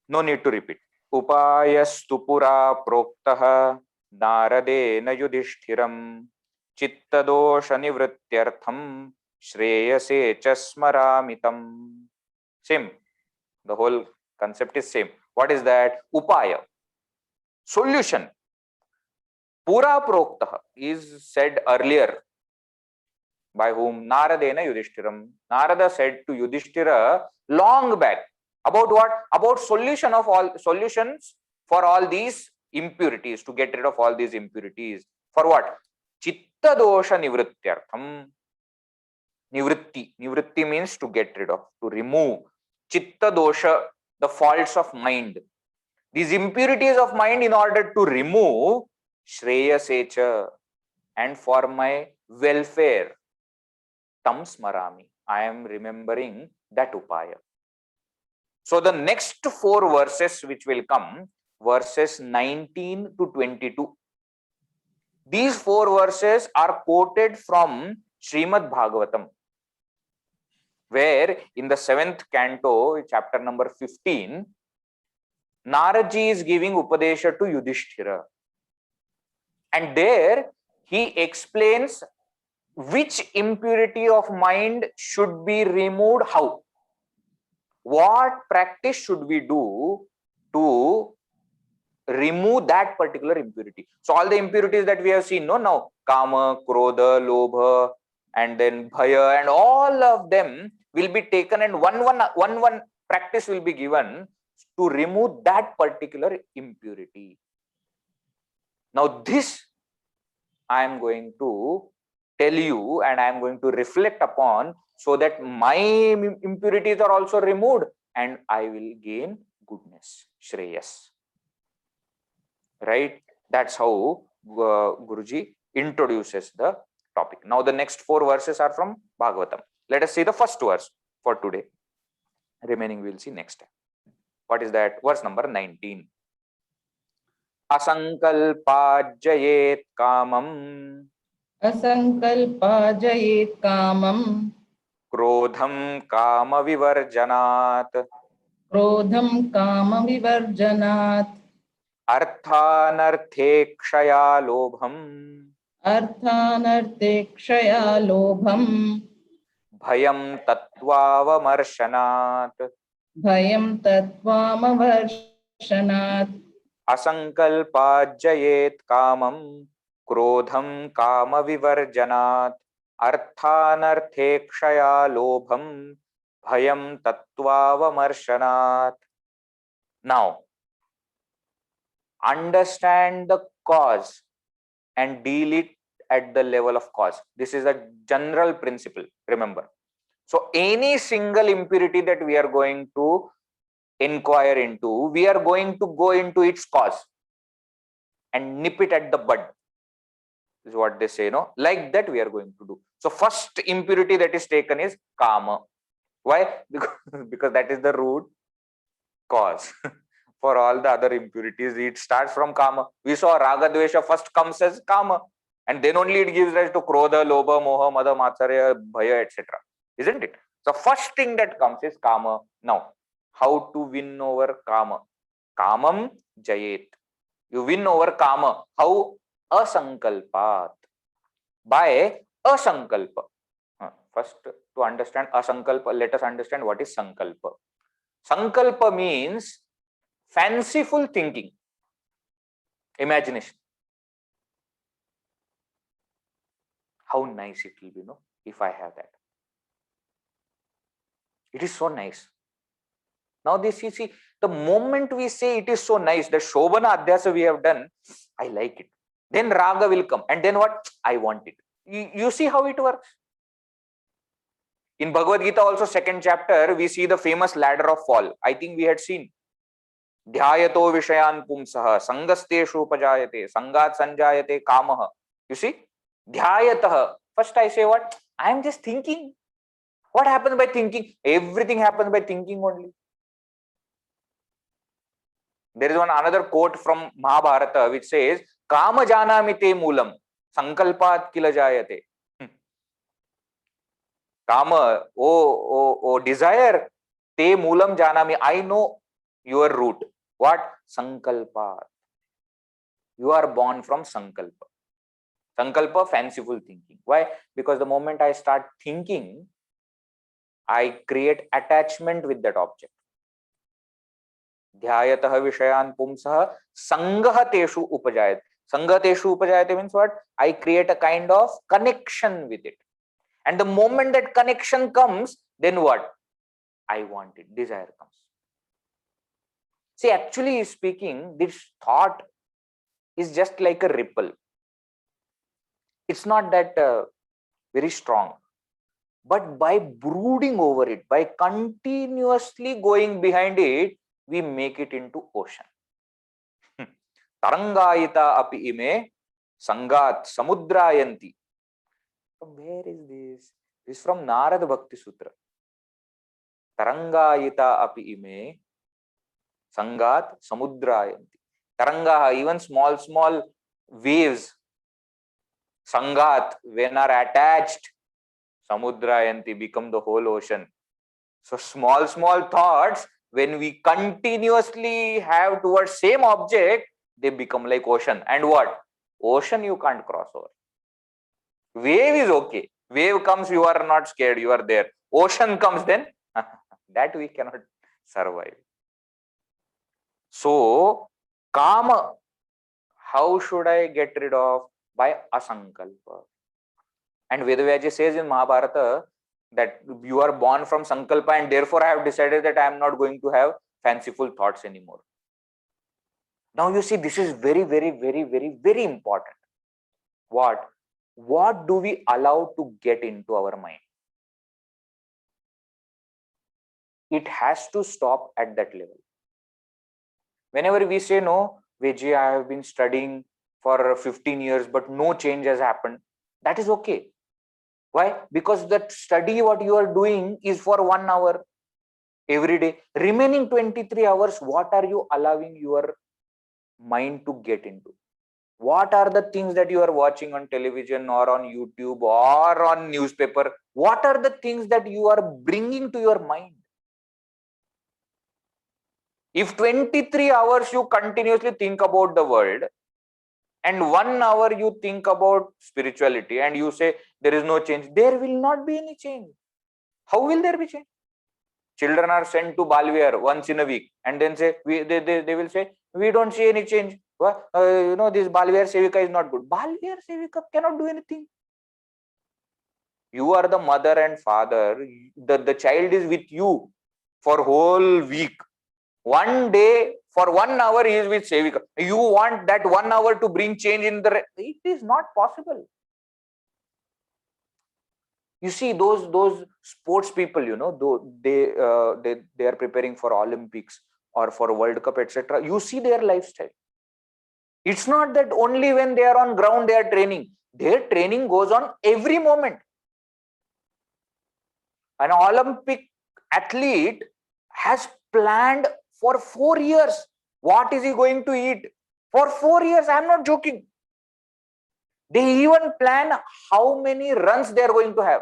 No need to repeat. Upayastu pura proktaha naradena yudhishtiram chittadosha nivrityartham shreyase chasmaramitam. Same. The whole concept is same. What is that? Upaya. Solution. Pura proktaha is said earlier. By whom? Naradena Yudhishtiram. Narada said to Yudhishthira long back. About what? About solutions for all these impurities, to get rid of all these impurities. For what? Chitta dosha nivrityartham. Nivritti means to get rid of, to remove. Chitta dosha, the faults of mind. These impurities of mind in order to remove Shreyasecha, and for my welfare. Tam smarami. I am remembering that upaya. So the next 4 verses which will come, verses 19 to 22. These 4 verses are quoted from Srimad Bhagavatam, where in the 7th canto, chapter number 15, Naradji is giving Upadesha to Yudhishthira. And there he explains which impurity of mind should be removed, how. What practice should we do to remove that particular impurity? So all the impurities that we have seen, now kama, krodha, lobha, and then bhaya, and all of them will be taken, and one practice will be given to remove that particular impurity. Now this I am going to tell you, and I am going to reflect upon, so that my impurities are also removed and I will gain goodness, Shreyas. Right? That's how Guruji introduces the topic. Now the next 4 verses are from Bhagavatam. Let us see the first verse for today. Remaining we will see next time. What is that? Verse number 19. Asankalpajayet kamam. Asankalpajayet kamam. Krodham kama vivarjanat. क्रोधं कामविवर्जनात् अर्थानर्थेक्षया लोभम अर्थानर्थेक्षया लोभं भयं तत्त्वावमर्शनात् भयं तत्त्वामवर्षणात् असंकल्पाज्जयेत् कामं क्रोधं कामविवर्जनात् अर्थानर्थेक्षया लोभं भयं तत्त्वावमर्शनात्. Now understand the cause and deal it at the level of cause. This is a general principle, remember. So any single impurity that we are going to inquire into, we are going to go into its cause and nip it at the bud, is what they say, no? Like that we are going to do. So first impurity that is taken is kama. Why? Because that is the root cause. For all the other impurities, it starts from kama. We saw raga dvesha first comes as kama, and then only it gives rise to krodha, lobha, moha, mada, matsarya, bhaya, etc. Isn't it? So first thing that comes is kama. Now, how to win over kama? Kamam jayet. You win over kama. How? Asankalpat. By asankalpa. First, to understand asankalpa, let us understand what is sankalpa. Sankalpa means fanciful thinking, imagination. How nice it will be, no? If I have that. It is so nice. Now this, you see, the moment we say it is so nice, the Shobana Adhyasa we have done, I like it. Then Raga will come. And then what? I want it. You see how it works? In Bhagavad Gita also, second chapter, we see the famous ladder of fall. I think we had seen. Dhyayato vishayan pumsaha, sangasteshu upajayate, sangat sanjayate kamaha. You see? Dhyayataha. First I say what? I am just thinking. What happens by thinking? Everything happens by thinking only. There is another quote from Mahabharata which says, Kama janami te moolam, sankalpat kila jayate. Kama, oh, desire, te moolam janami. I know your root. What? Sankalpat. You are born from sankalpa. Sankalpa, fanciful thinking. Why? Because the moment I start thinking, I create attachment with that object. Dhyayataha vishayan pumsaha sangahateshu upajayat. Sangahateshu upajayate means what? I create a kind of connection with it. And the moment that connection comes, then what? I want it. Desire comes. See, actually speaking, this thought is just like a ripple. It's not that very strong. But by brooding over it, by continuously going behind it, we make it into ocean. Tarangayita api ime sangat samudrayanti. From where is this? This is from Narada Bhakti Sutra. Tarangayita api ime sangat samudrayanti. Taranga, even small waves, sangat, when are attached, samudrayanti, become the whole ocean. So small thoughts, when we continuously have towards same object, they become like ocean. And what? Ocean you can't cross over. Wave is okay. Wave comes, you are not scared, you are there. Ocean comes, then that we cannot survive. So, kama, how should I get rid of? By asankalpa. And Vedavyas says in Mahabharata that you are born from sankalpa, and therefore I have decided that I am not going to have fanciful thoughts anymore. Now you see, this is very important. What do we allow to get into our mind? It has to stop at that level. Whenever we say, no, Veji, I have been studying for 15 years, but no change has happened, that is okay. Why? Because that study, what you are doing is for 1 hour every day. Remaining 23 hours, what are you allowing your mind to get into? What are the things that you are watching on television or on YouTube or on newspaper? What are the things that you are bringing to your mind? If 23 hours you continuously think about the world, and 1 hour you think about spirituality, and you say there is no change, there will not be any change. How will there be change? Children are sent to Balvir once in a week, and then say they will say, we don't see any change. This Balvir Sevika is not good. Balvir Sevika cannot do anything. You are the mother and father. The child is with you for whole week. One day, for 1 hour, he is with Sevika. You want that 1 hour to bring change in the... It is not possible. You see those sports people, they are preparing for Olympics or for World Cup, etc. You see their lifestyle. It's not that only when they are on ground they are training. Their training goes on every moment. An Olympic athlete has planned for 4 years. What is he going to eat? For 4 years, I am not joking. They even plan how many runs they are going to have.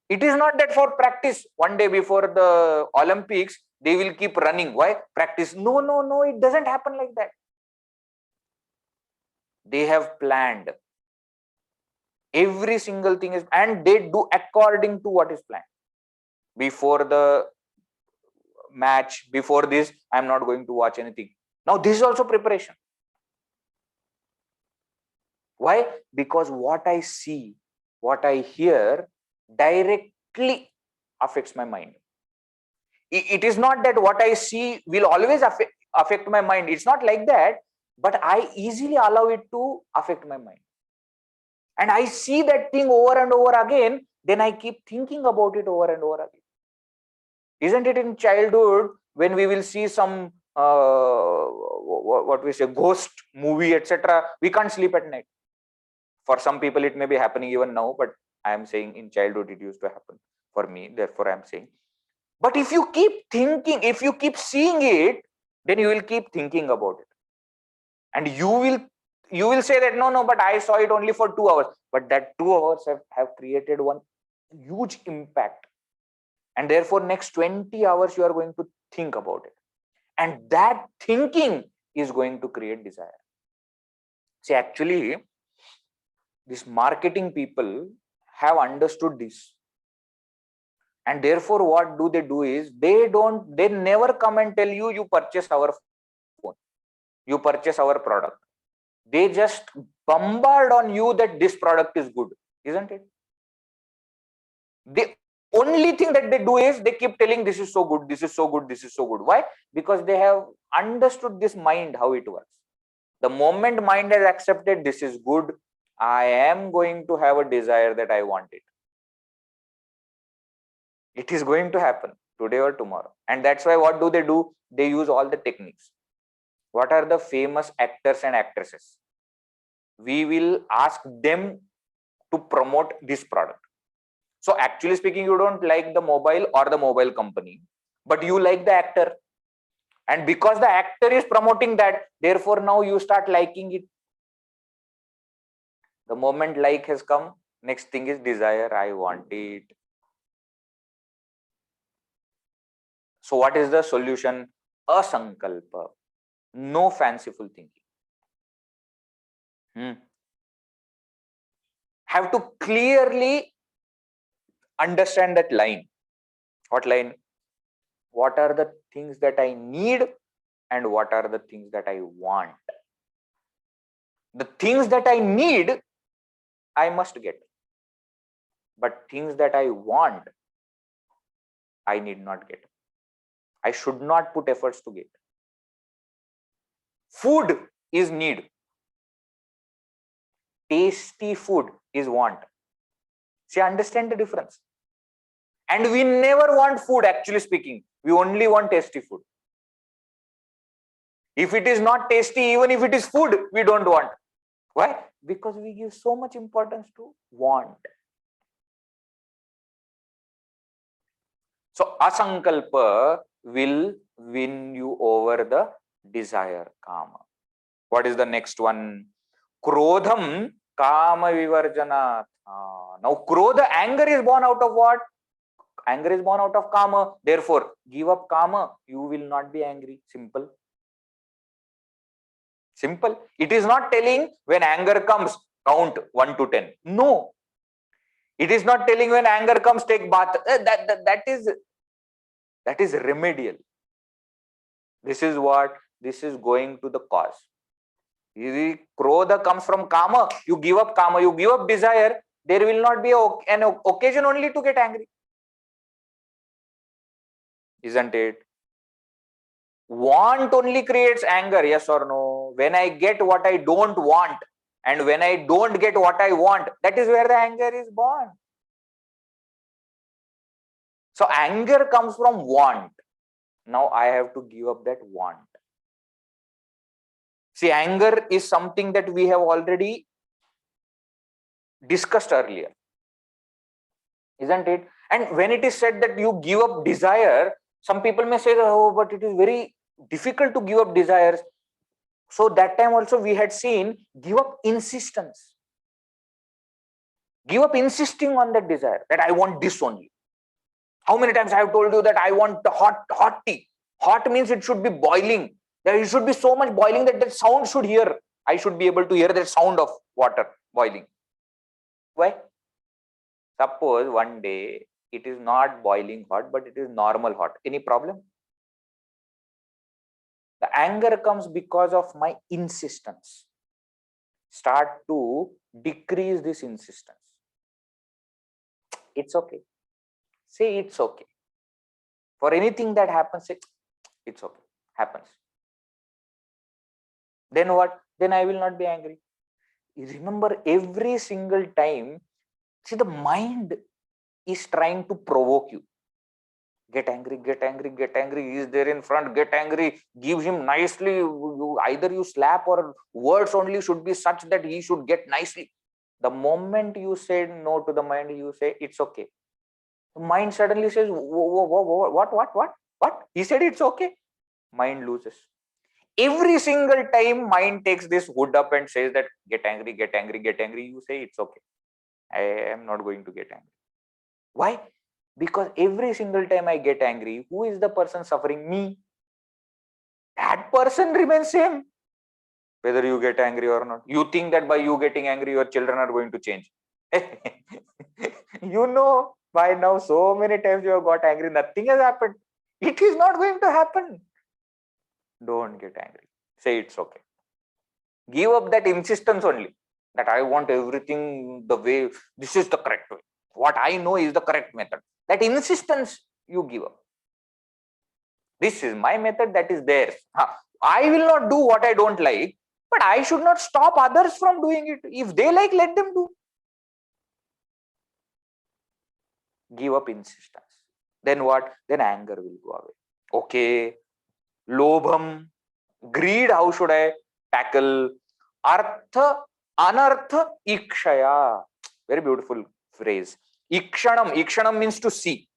It is not that for practice, one day before the Olympics, they will keep running. Why? Practice. No, it doesn't happen like that. They have planned. Every single thing is, and they do according to what is planned. Before the match, before this, I'm not going to watch anything. Now, this is also preparation. Why? Because what I see, what I hear directly affects my mind. It is not that what I see will always affect my mind. It's not like that, but I easily allow it to affect my mind. And I see that thing over and over again, then I keep thinking about it over and over again. Isn't it in childhood when we will see some what we say, ghost movie, etc., we can't sleep at night? For some people it may be happening even now, but I am saying in childhood it used to happen for me, therefore I am saying. But if you keep thinking, if you keep seeing it, then you will keep thinking about it, and you will say that no, but I saw it only for 2 hours, but that 2 hours have created one huge impact, and therefore next 20 hours you are going to think about it, and that thinking is going to create desire. See, actually these marketing people have understood this, and therefore what do? Is they never come and tell you purchase our phone, you purchase our product. They just bombard on you that this product is good, isn't it? The only thing that they do is they keep telling this is so good, this is so good, this is so good. Why? Because they have understood this mind, how it works. The moment mind has accepted this is good, I am going to have a desire that I want it. It is going to happen today or tomorrow. And that's why what do? They use all the techniques. What are the famous actors and actresses? We will ask them to promote this product. So actually speaking, you don't like the mobile or the mobile company, but you like the actor. And because the actor is promoting that, therefore now you start liking it. The moment like has come, next thing is desire, I want it. So what is the solution? Asankalpa. No fanciful thinking. Have to clearly understand that line. What line? What are the things that I need and what are the things that I want? The things that I need, I must get. But things that I want, I need not get. I should not put efforts to get. Food is need. Tasty food is want. See, understand the difference. And we never want food, actually speaking. We only want tasty food. If it is not tasty, even if it is food, we don't want. Why? Because we give so much importance to want. So asankalpa will win you over the desire, kama. What is the next one? Krodham kama vivarjana. Now krodha, anger is born out of what? Anger is born out of kama. Therefore, give up kama. You will not be angry. Simple. Simple. It is not telling when anger comes, count 1 to 10. No. It is not telling when anger comes, take bath. That is remedial. This is what? This is going to the cause. Krodha comes from kama. You give up kama. You give up desire. There will not be an occasion only to get angry. Isn't it? Want only creates anger, yes or no? When I get what I don't want and when I don't get what I want, that is where the anger is born. So anger comes from want. Now I have to give up that want. See, anger is something that we have already discussed earlier. Isn't it? And when it is said that you give up desire, some people may say, oh, but it is very difficult to give up desires. So that time also we had seen, give up insistence. Give up insisting on that desire, that I want this only. How many times I have told you that I want hot tea? Hot means it should be boiling. There should be so much boiling that that sound should hear. I should be able to hear that sound of water boiling. Why? Suppose one day it is not boiling hot, but it is normal hot. Any problem? The anger comes because of my insistence. Start to decrease this insistence. It's okay. Say it's okay. For anything that happens, say it's okay. Happens. Then what? Then I will not be angry. Remember, every single time, see, the mind is trying to provoke you. Get angry, get angry, get angry. He is there in front, get angry. Give him nicely. Either you slap or words only should be such that he should get nicely. The moment you say no to the mind, you say it's okay. The mind suddenly says, what? He said it's okay. Mind loses. Every single time mind takes this hood up and says that get angry, get angry, get angry. You say it's okay. I am not going to get angry. Why? Because every single time I get angry, who is the person suffering? Me. That person remains same. Whether you get angry or not. You think that by you getting angry, your children are going to change. You know, by now, so many times you have got angry, nothing has happened. It is not going to happen. Don't get angry. Say it's okay. Give up that insistence only. That I want everything the way, this is the correct way. What I know is the correct method. That insistence you give up. This is my method, that is theirs. I will not do what I don't like, but I should not stop others from doing it. If they like, let them do. Give up insistence. Then what? Then anger will go away. Okay. Lobham, greed, how should I tackle? Artha, anartha, ikshaya. Very beautiful phrase. Ikshanam means to see.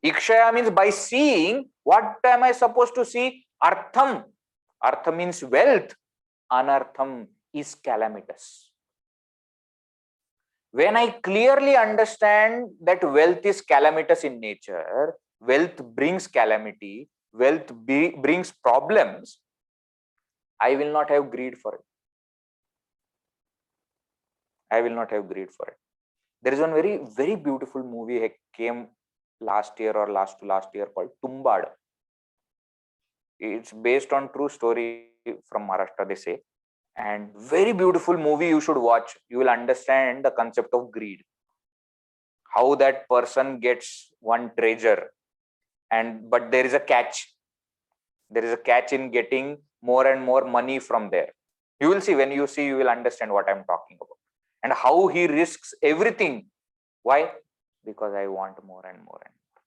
Ikshaya means by seeing, what am I supposed to see? Artham. Artha means wealth. Anartham is calamitous. When I clearly understand that wealth is calamitous in nature, wealth brings calamity, wealth brings problems, I will not have greed for it. I will not have greed for it. There is one very, very beautiful movie that came last year or last to last year called Tumbad. It's based on true story from Maharashtra, they say. And very beautiful movie, you should watch. You will understand the concept of greed. How that person gets one treasure, but there is a catch. There is a catch in getting more and more money from there. You will see, when you see, you will understand what I'm talking about. And how he risks everything. Why? Because I want more and more and more.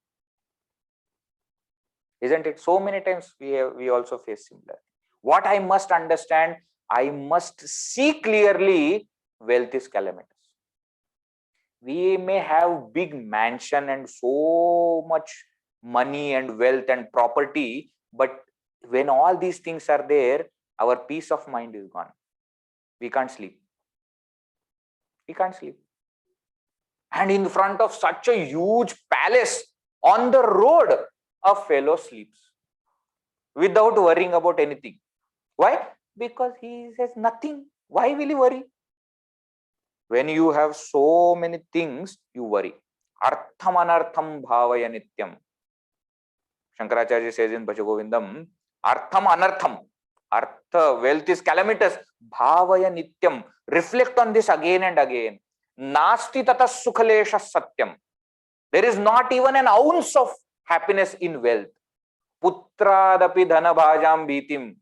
Isn't it? So many times we also face similar. What I must understand, I must see clearly, wealth is calamitous. We may have big mansion and so much money and wealth and property, but when all these things are there, our peace of mind is gone. We can't sleep. We can't sleep. And in front of such a huge palace, On the road, a fellow sleeps without worrying about anything. Why? Because he says nothing. Why will he worry? When you have so many things, you worry. Artham anartham bhavaya nityam. Shankaracharya says in Bhajagovindam, Artham anartham. Artha, wealth is calamitous. Bhavaya nityam. Reflect on this again and again. Nasti tata sukhalesha satyam. There is not even an ounce of happiness in wealth. Putradapi dhana bhajam bhitim.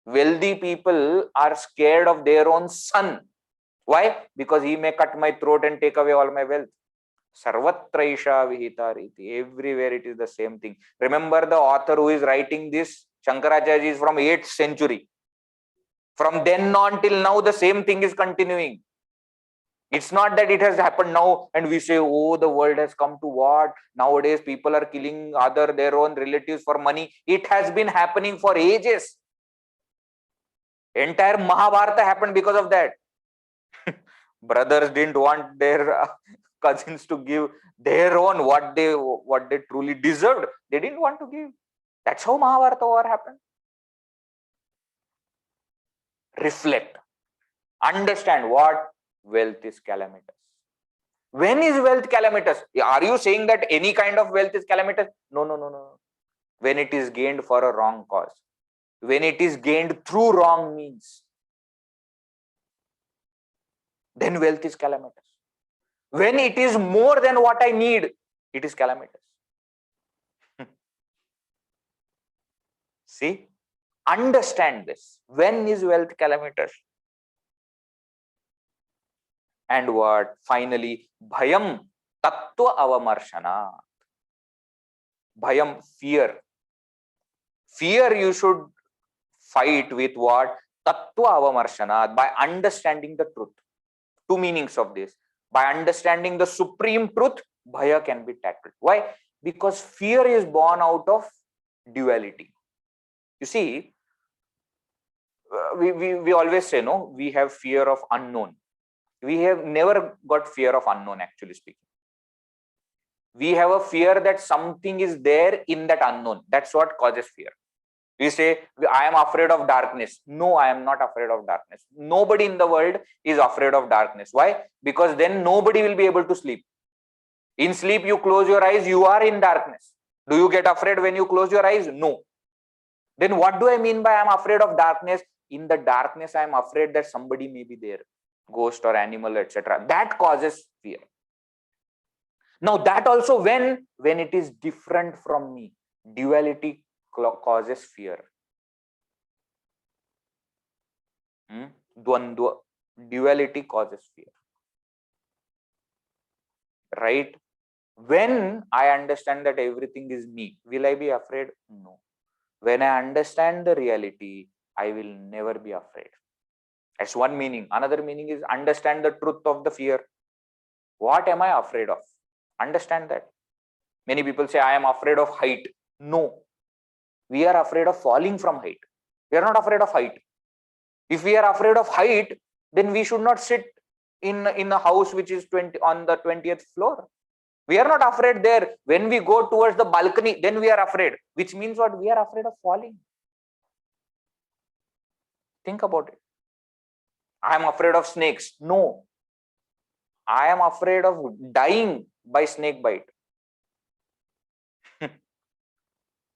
Wealthy people are scared of their own son. Why? Because he may cut my throat and take away all my wealth. Sarvatraisha vihita riti. Everywhere it is the same thing. Remember, the author who is writing this, Shankaracharya, is from 8th century. From then on till now, the same thing is continuing. It's not that it has happened now and we say, oh, the world has come to what? Nowadays, people are killing their own relatives for money. It has been happening for ages. Entire Mahabharata happened because of that. Brothers didn't want their cousins to give their own what they truly deserved. They didn't want to give. That's how Mahabharata war happened. Reflect. Understand what wealth is calamitous. When is wealth calamitous? Are you saying that any kind of wealth is calamitous? No. When it is gained for a wrong cause. When it is gained through wrong means. Then wealth is calamitous. When it is more than what I need, it is calamitous. See? Understand this. When is wealth calamitous? And what? Finally, bhayam tattva avamarshana. Bhayam, fear. Fear you should fight with what? Tattva avamarshana, by understanding the truth. Two meanings of this. By understanding the supreme truth, bhaya can be tackled. Why? Because fear is born out of duality. You see, we always say, no, we have fear of unknown. We have never got fear of unknown, actually speaking. We have a fear that something is there in that unknown. That's what causes fear. We say, I am afraid of darkness. No, I am not afraid of darkness. Nobody in the world is afraid of darkness. Why? Because then nobody will be able to sleep. In sleep, you close your eyes, you are in darkness. Do you get afraid when you close your eyes? No. Then what do I mean by I am afraid of darkness? In the darkness, I am afraid that somebody may be there. Ghost or animal, etc. That causes fear. Now that also when it is different from me, duality causes fear. Dvandva, duality causes fear. Right? When I understand that everything is me, will I be afraid? No. When I understand the reality, I will never be afraid. That's one meaning. Another meaning is understand the truth of the fear. What am I afraid of? Understand that. Many people say, I am afraid of height. No. We are afraid of falling from height. We are not afraid of height. If we are afraid of height, then we should not sit in a house which is on the 20th floor. We are not afraid there. When we go towards the balcony, then we are afraid. Which means what? We are afraid of falling. Think about it. I am afraid of snakes. No. I am afraid of dying by snake bite.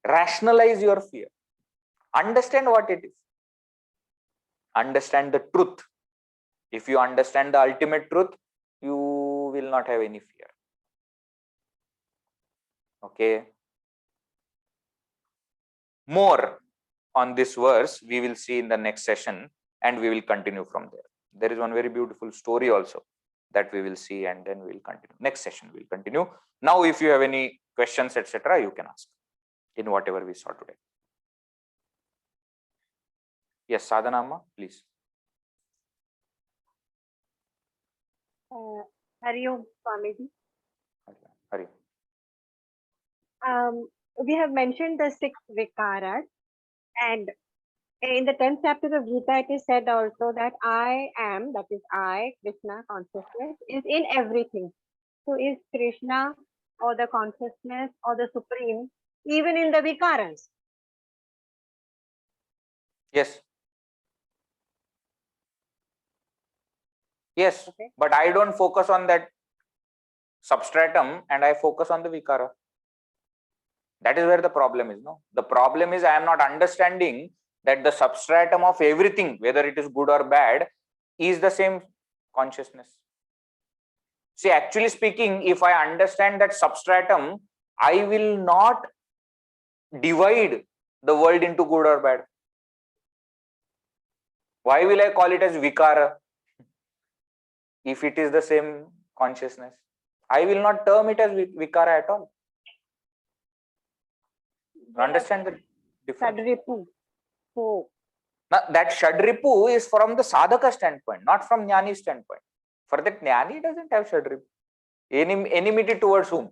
Rationalize your fear. Understand what it is. Understand the truth. If you understand the ultimate truth, you will not have any fear. Okay. More on this verse we will see in the next session, and we will continue from there. There is one very beautiful story also that we will see, and then we will continue. Next session we will continue. Now, if you have any questions, etc., you can ask in whatever we saw today. Yes, Sadhanama, please. Hari Om, Swamiji. Hari. We have mentioned the 6 vikaras, and in the 10th chapter of Gita, it is said also that I am, that is I, Krishna consciousness, is in everything. So is Krishna or the consciousness or the supreme, even in the vikaras. Yes. Yes, Okay. but I don't focus on that substratum and I focus on the vikara. That is where the problem is. No, the problem is I am not understanding that the substratum of everything, whether it is good or bad, is the same consciousness. See, actually speaking, if I understand that substratum, I will not divide the world into good or bad. Why will I call it as vikara if it is the same consciousness? I will not term it as vikara at all. Understand the difference? Sadripu. So, now, that Shadripu is from the sadhaka standpoint, not from Jnani standpoint. For that, Jnani doesn't have Shadripu. Enmity towards whom?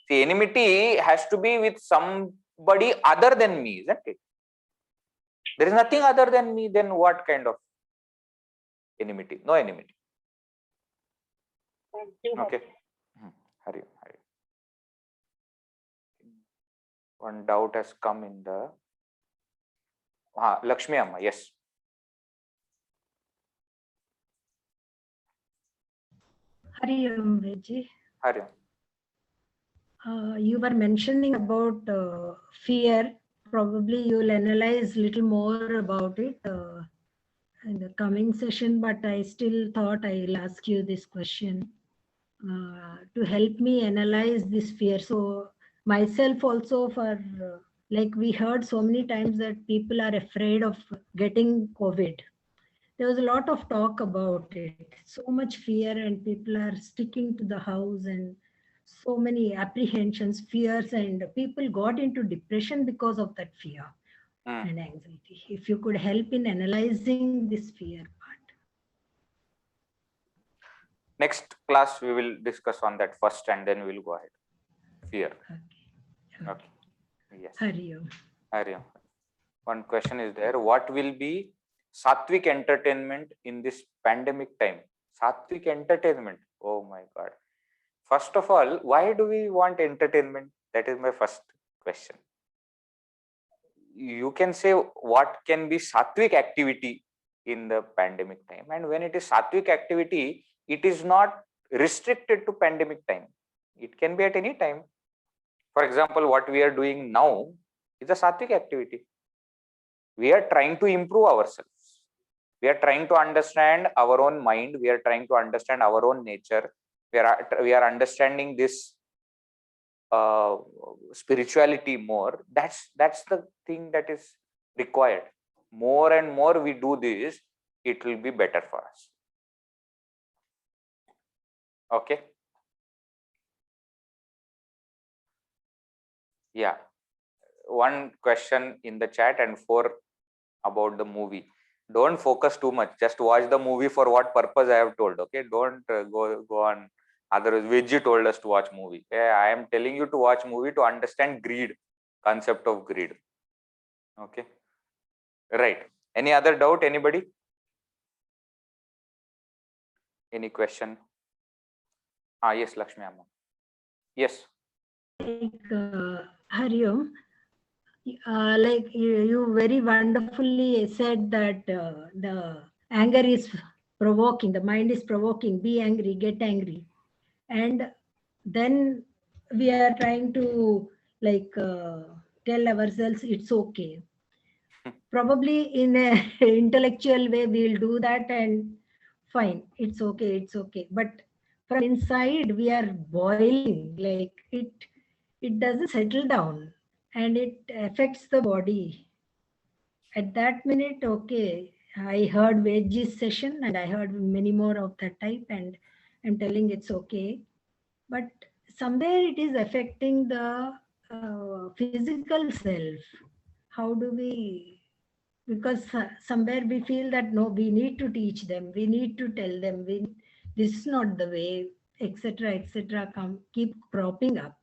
See, enmity has to be with somebody other than me, isn't it? There is nothing other than me, then what kind of enmity? No enmity. thank you. Okay. Hari. One doubt has come in the Lakshmi Amma, yes. Hari Om, Veji. Hari. You were mentioning about fear. Probably you'll analyze little more about it in the coming session, but I still thought I'll ask you this question to help me analyze this fear. So myself also, for like we heard so many times that people are afraid of getting COVID. There was a lot of talk about it, so much fear, and people are sticking to the house, and so many apprehensions, fears, and people got into depression because of that fear and anxiety. If you could help in analyzing this fear part. Next class, we will discuss on that first and then we'll go ahead. Fear. Okay. Yes. Hari Om. Hari Om. One question is there. What will be Sattvic entertainment in this pandemic time? Sattvic entertainment. Oh my God. First of all, why do we want entertainment? That is my first question. You can say what can be Sattvic activity in the pandemic time. And when it is Sattvic activity, it is not restricted to pandemic time. It can be at any time. For example, what we are doing now is a Sattvic activity. We are trying to improve ourselves. We are trying to understand our own mind. We are trying to understand our own nature. We are understanding this spirituality more. That's the thing that is required. More and more we do this, it will be better for us. Okay. Yeah. One question in the chat and 4 about the movie. Don't focus too much. Just watch the movie for what purpose I have told. Okay. Don't go on. Otherwise, Vijay told us to watch movie. I am telling you to watch movie to understand greed, concept of greed. Okay. Right. Any other doubt? Anybody? Any question? Yes, Lakshmi Amma. Yes. Like Hari Om, like you very wonderfully said that the anger is provoking, the mind is provoking, be angry, get angry. And then we are trying to like tell ourselves it's okay. Probably in a intellectual way we'll do that and fine, it's okay. But from inside we are boiling, like it doesn't settle down and it affects the body. At that minute, okay, I heard Vedji's session and I heard many more of that type, and I'm telling it's okay. But somewhere it is affecting the physical self. How do we, because somewhere we feel that no, we need to teach them, we need to tell them, this is not the way, etc., keep cropping up.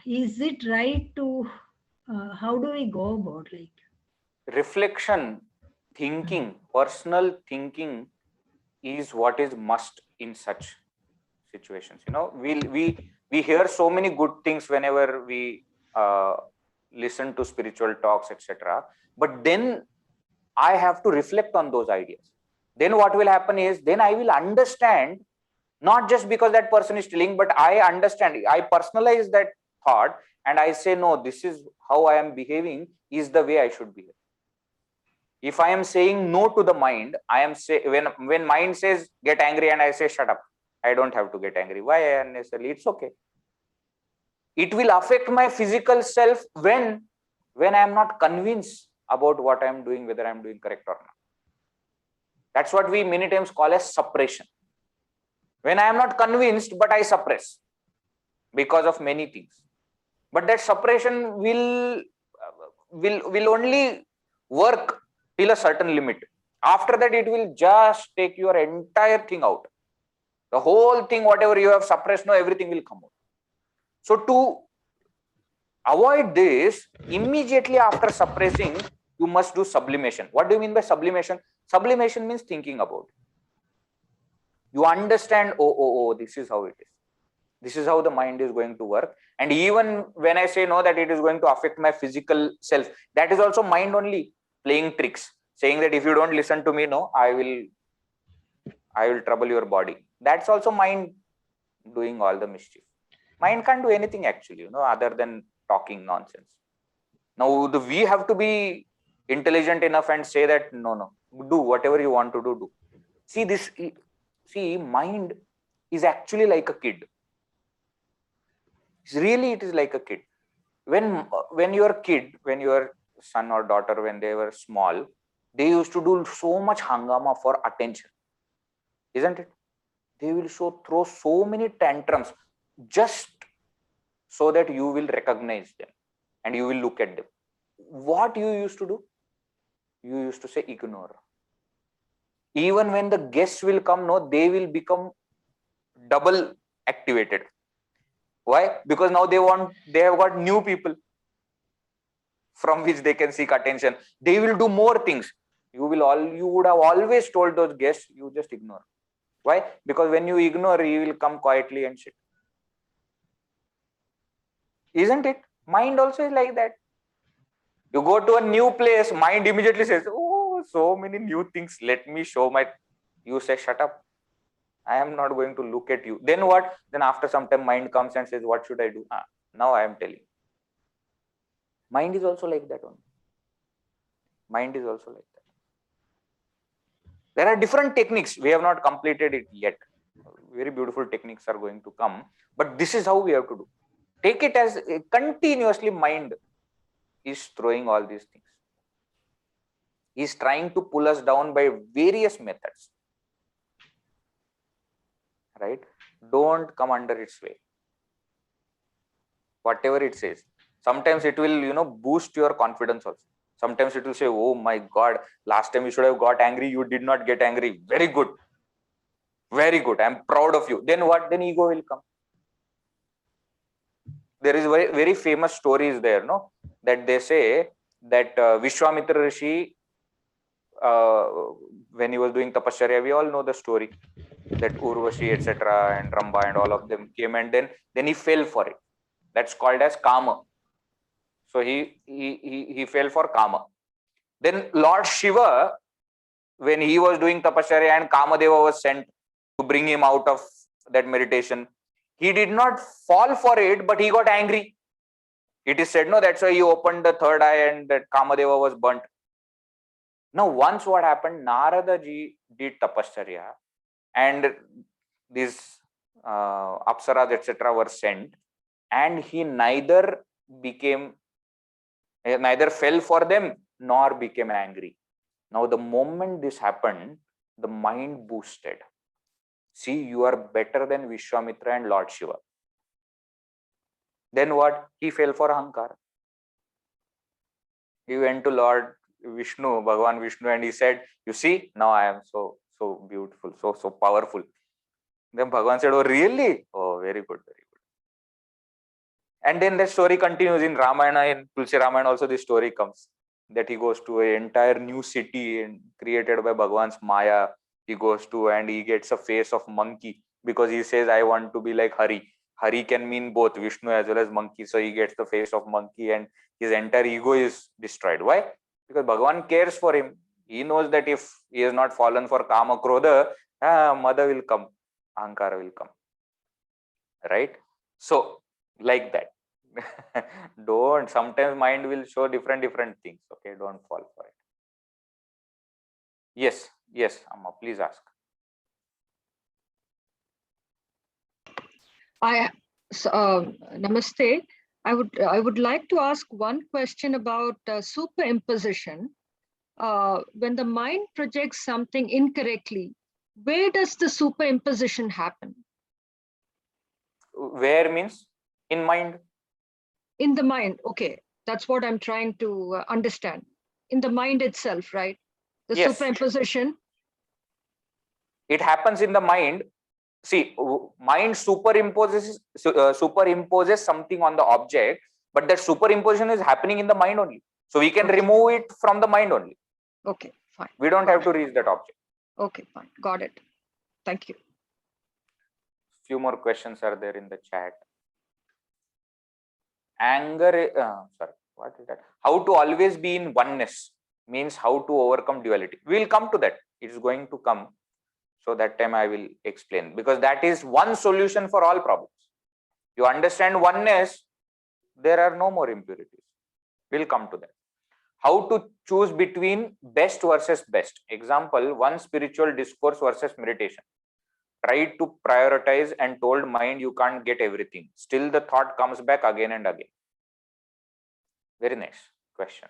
Is it right to, how do we go about, like? Reflection, thinking, personal thinking is what is must in such situations. You know, we We hear so many good things whenever we listen to spiritual talks, etc. But then I have to reflect on those ideas. Then what will happen is, then I will understand, not just because that person is telling, but I understand, I personalize that thought, and I say, no, this is how I am behaving, is the way I should behave. If I am saying no to the mind, I am say, when mind says get angry, and I say shut up, I don't have to get angry. Why unnecessarily? It's okay. It will affect my physical self when I am not convinced about what I am doing, whether I am doing correct or not. That's what we many times call as suppression. When I am not convinced, but I suppress because of many things. But that suppression will only work till a certain limit. After that, it will just take your entire thing out. The whole thing, whatever you have suppressed, no, everything will come out. So to avoid this, immediately after suppressing, you must do sublimation. What do you mean by sublimation? Sublimation means thinking about it. You understand, oh, this is how it is. This is how the mind is going to work. And even when I say no, that it is going to affect my physical self, that is also mind only playing tricks, saying that if you don't listen to me, no, I will trouble your body. That's also mind doing all the mischief. Mind can't do anything actually, other than talking nonsense. Now we have to be intelligent enough and say that no, do whatever you want to do. See, mind is actually like a kid. Really, it is like a kid. When your son or daughter, when they were small, they used to do so much hangama for attention, isn't it? They will throw so many tantrums just so that you will recognize them and you will look at them. What you used to do? You used to say ignore. Even when the guests will come, no, they will become double activated. Why? Because now they have got new people from which they can seek attention. They will do more things. You would have always told those guests, you just ignore. Why? Because when you ignore, you will come quietly and sit. Isn't it? Mind also is like that. You go to a new place, mind immediately says, oh, so many new things. Let me show you say, shut up. I am not going to look at you. Then what? Then after some time, mind comes and says, what should I do? Now I am telling. Mind is also like that only. Mind is also like that. There are different techniques. We have not completed it yet. Very beautiful techniques are going to come. But this is how we have to do. Take it as continuously mind is throwing all these things. He is trying to pull us down by various methods. Right? Don't come under its way. Whatever it says. Sometimes it will, boost your confidence also. Sometimes it will say, oh my God, last time you should have got angry. You did not get angry. Very good. Very good. I'm proud of you. Then what? Then ego will come. There is very, very famous stories there, no? That they say that Vishwamitra Rishi, when he was doing tapasya, we all know the story that Urvashi, etc., and Ramba and all of them came, and then he fell for it. That's called as kama. So he fell for kama. Then Lord Shiva, when he was doing tapasya and Kamadeva was sent to bring him out of that meditation, he did not fall for it, but he got angry. It is said, no, that's why he opened the third eye and that Kamadeva was burnt. Now, once what happened, Narada ji did tapasya and these apsaras, etc., were sent, and he neither fell for them nor became angry. Now, the moment this happened, the mind boosted. See, you are better than Vishwamitra and Lord Shiva. Then what? He fell for Ahankara. He went to Lord Vishnu, Bhagavan Vishnu, and he said, you see, now I am so beautiful, so powerful. Then Bhagavan said, oh, really? Oh, very good, very good. And then the story continues in Ramayana, in Tulsi Ramayana also this story comes, that he goes to an entire new city and created by Bhagavan's Maya. He goes to and he gets a face of monkey because he says, I want to be like Hari. Hari can mean both Vishnu as well as monkey. So he gets the face of monkey and his entire ego is destroyed. Why? Because Bhagavan cares for him. He knows that if he has not fallen for Kama Krodha, mother will come, Ahankara will come. Right? So, like that. Don't, sometimes mind will show different things. Okay, don't fall for it. Yes, Amma, please ask. Namaste. I would like to ask one question about superimposition. When the mind projects something incorrectly, where does the superimposition happen? Where means in mind? In the mind. Okay, that's what I'm trying to understand. In the mind itself, right? The Yes. superimposition. It happens in the mind. See, mind superimposes something on the object, but that superimposition is happening in the mind only. So we can remove it from the mind only. Okay, fine. We don't have to reach that object. Okay, fine. Got it. Thank you. Few more questions are there in the chat. Anger, sorry, what is that? How to always be in oneness means how to overcome duality. We will come to that. It is going to come. So that time I will explain, because that is one solution for all problems. You understand oneness, there are no more impurities. We'll come to that. How to choose between best versus best. Example, one spiritual discourse versus meditation. Tried to prioritize and told mind you can't get everything. Still the thought comes back again and again. Very nice question.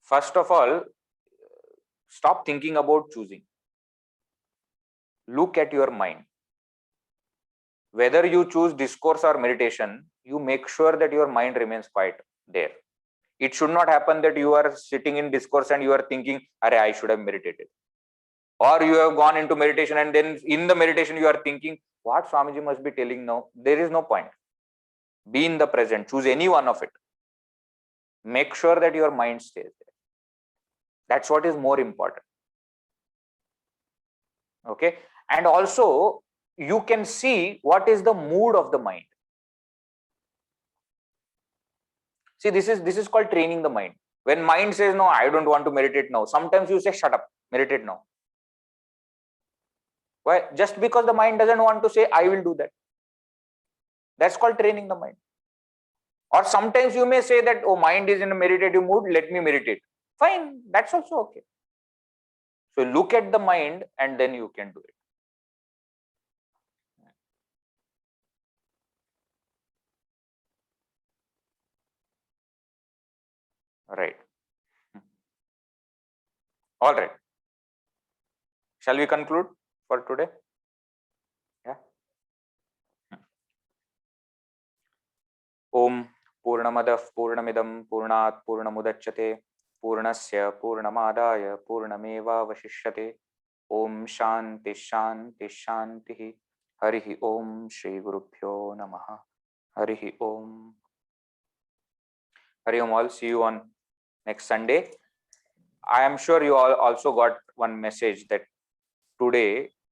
First of all, stop thinking about choosing. Look at your mind. Whether you choose discourse or meditation, you make sure that your mind remains quiet there. It should not happen that you are sitting in discourse and you are thinking, I should have meditated. Or you have gone into meditation and then in the meditation you are thinking, what Swamiji must be telling now? There is no point. Be in the present. Choose any one of it. Make sure that your mind stays there. That's what is more important. Okay. And also, you can see what is the mood of the mind. See, this is called training the mind. When mind says, no, I don't want to meditate now. Sometimes you say, shut up, meditate now. Why? Just because the mind doesn't want to say, I will do that. That's called training the mind. Or sometimes you may say that, oh, mind is in a meditative mood, let me meditate. Fine, that's also okay. So look at the mind and then you can do it. Right. All right. Shall we conclude for today? Yeah. Om Purnamadah Purnamidam Purnat Purnamudachyate Purnasya Purnamadaya Purnameva Vashishyate. Om Shanti Shanti Shanti. Harihi Om Shri Gurubhyo Namaha. Harihi Om. Hari Om all. See you on next Sunday. I am sure you all also got one message that today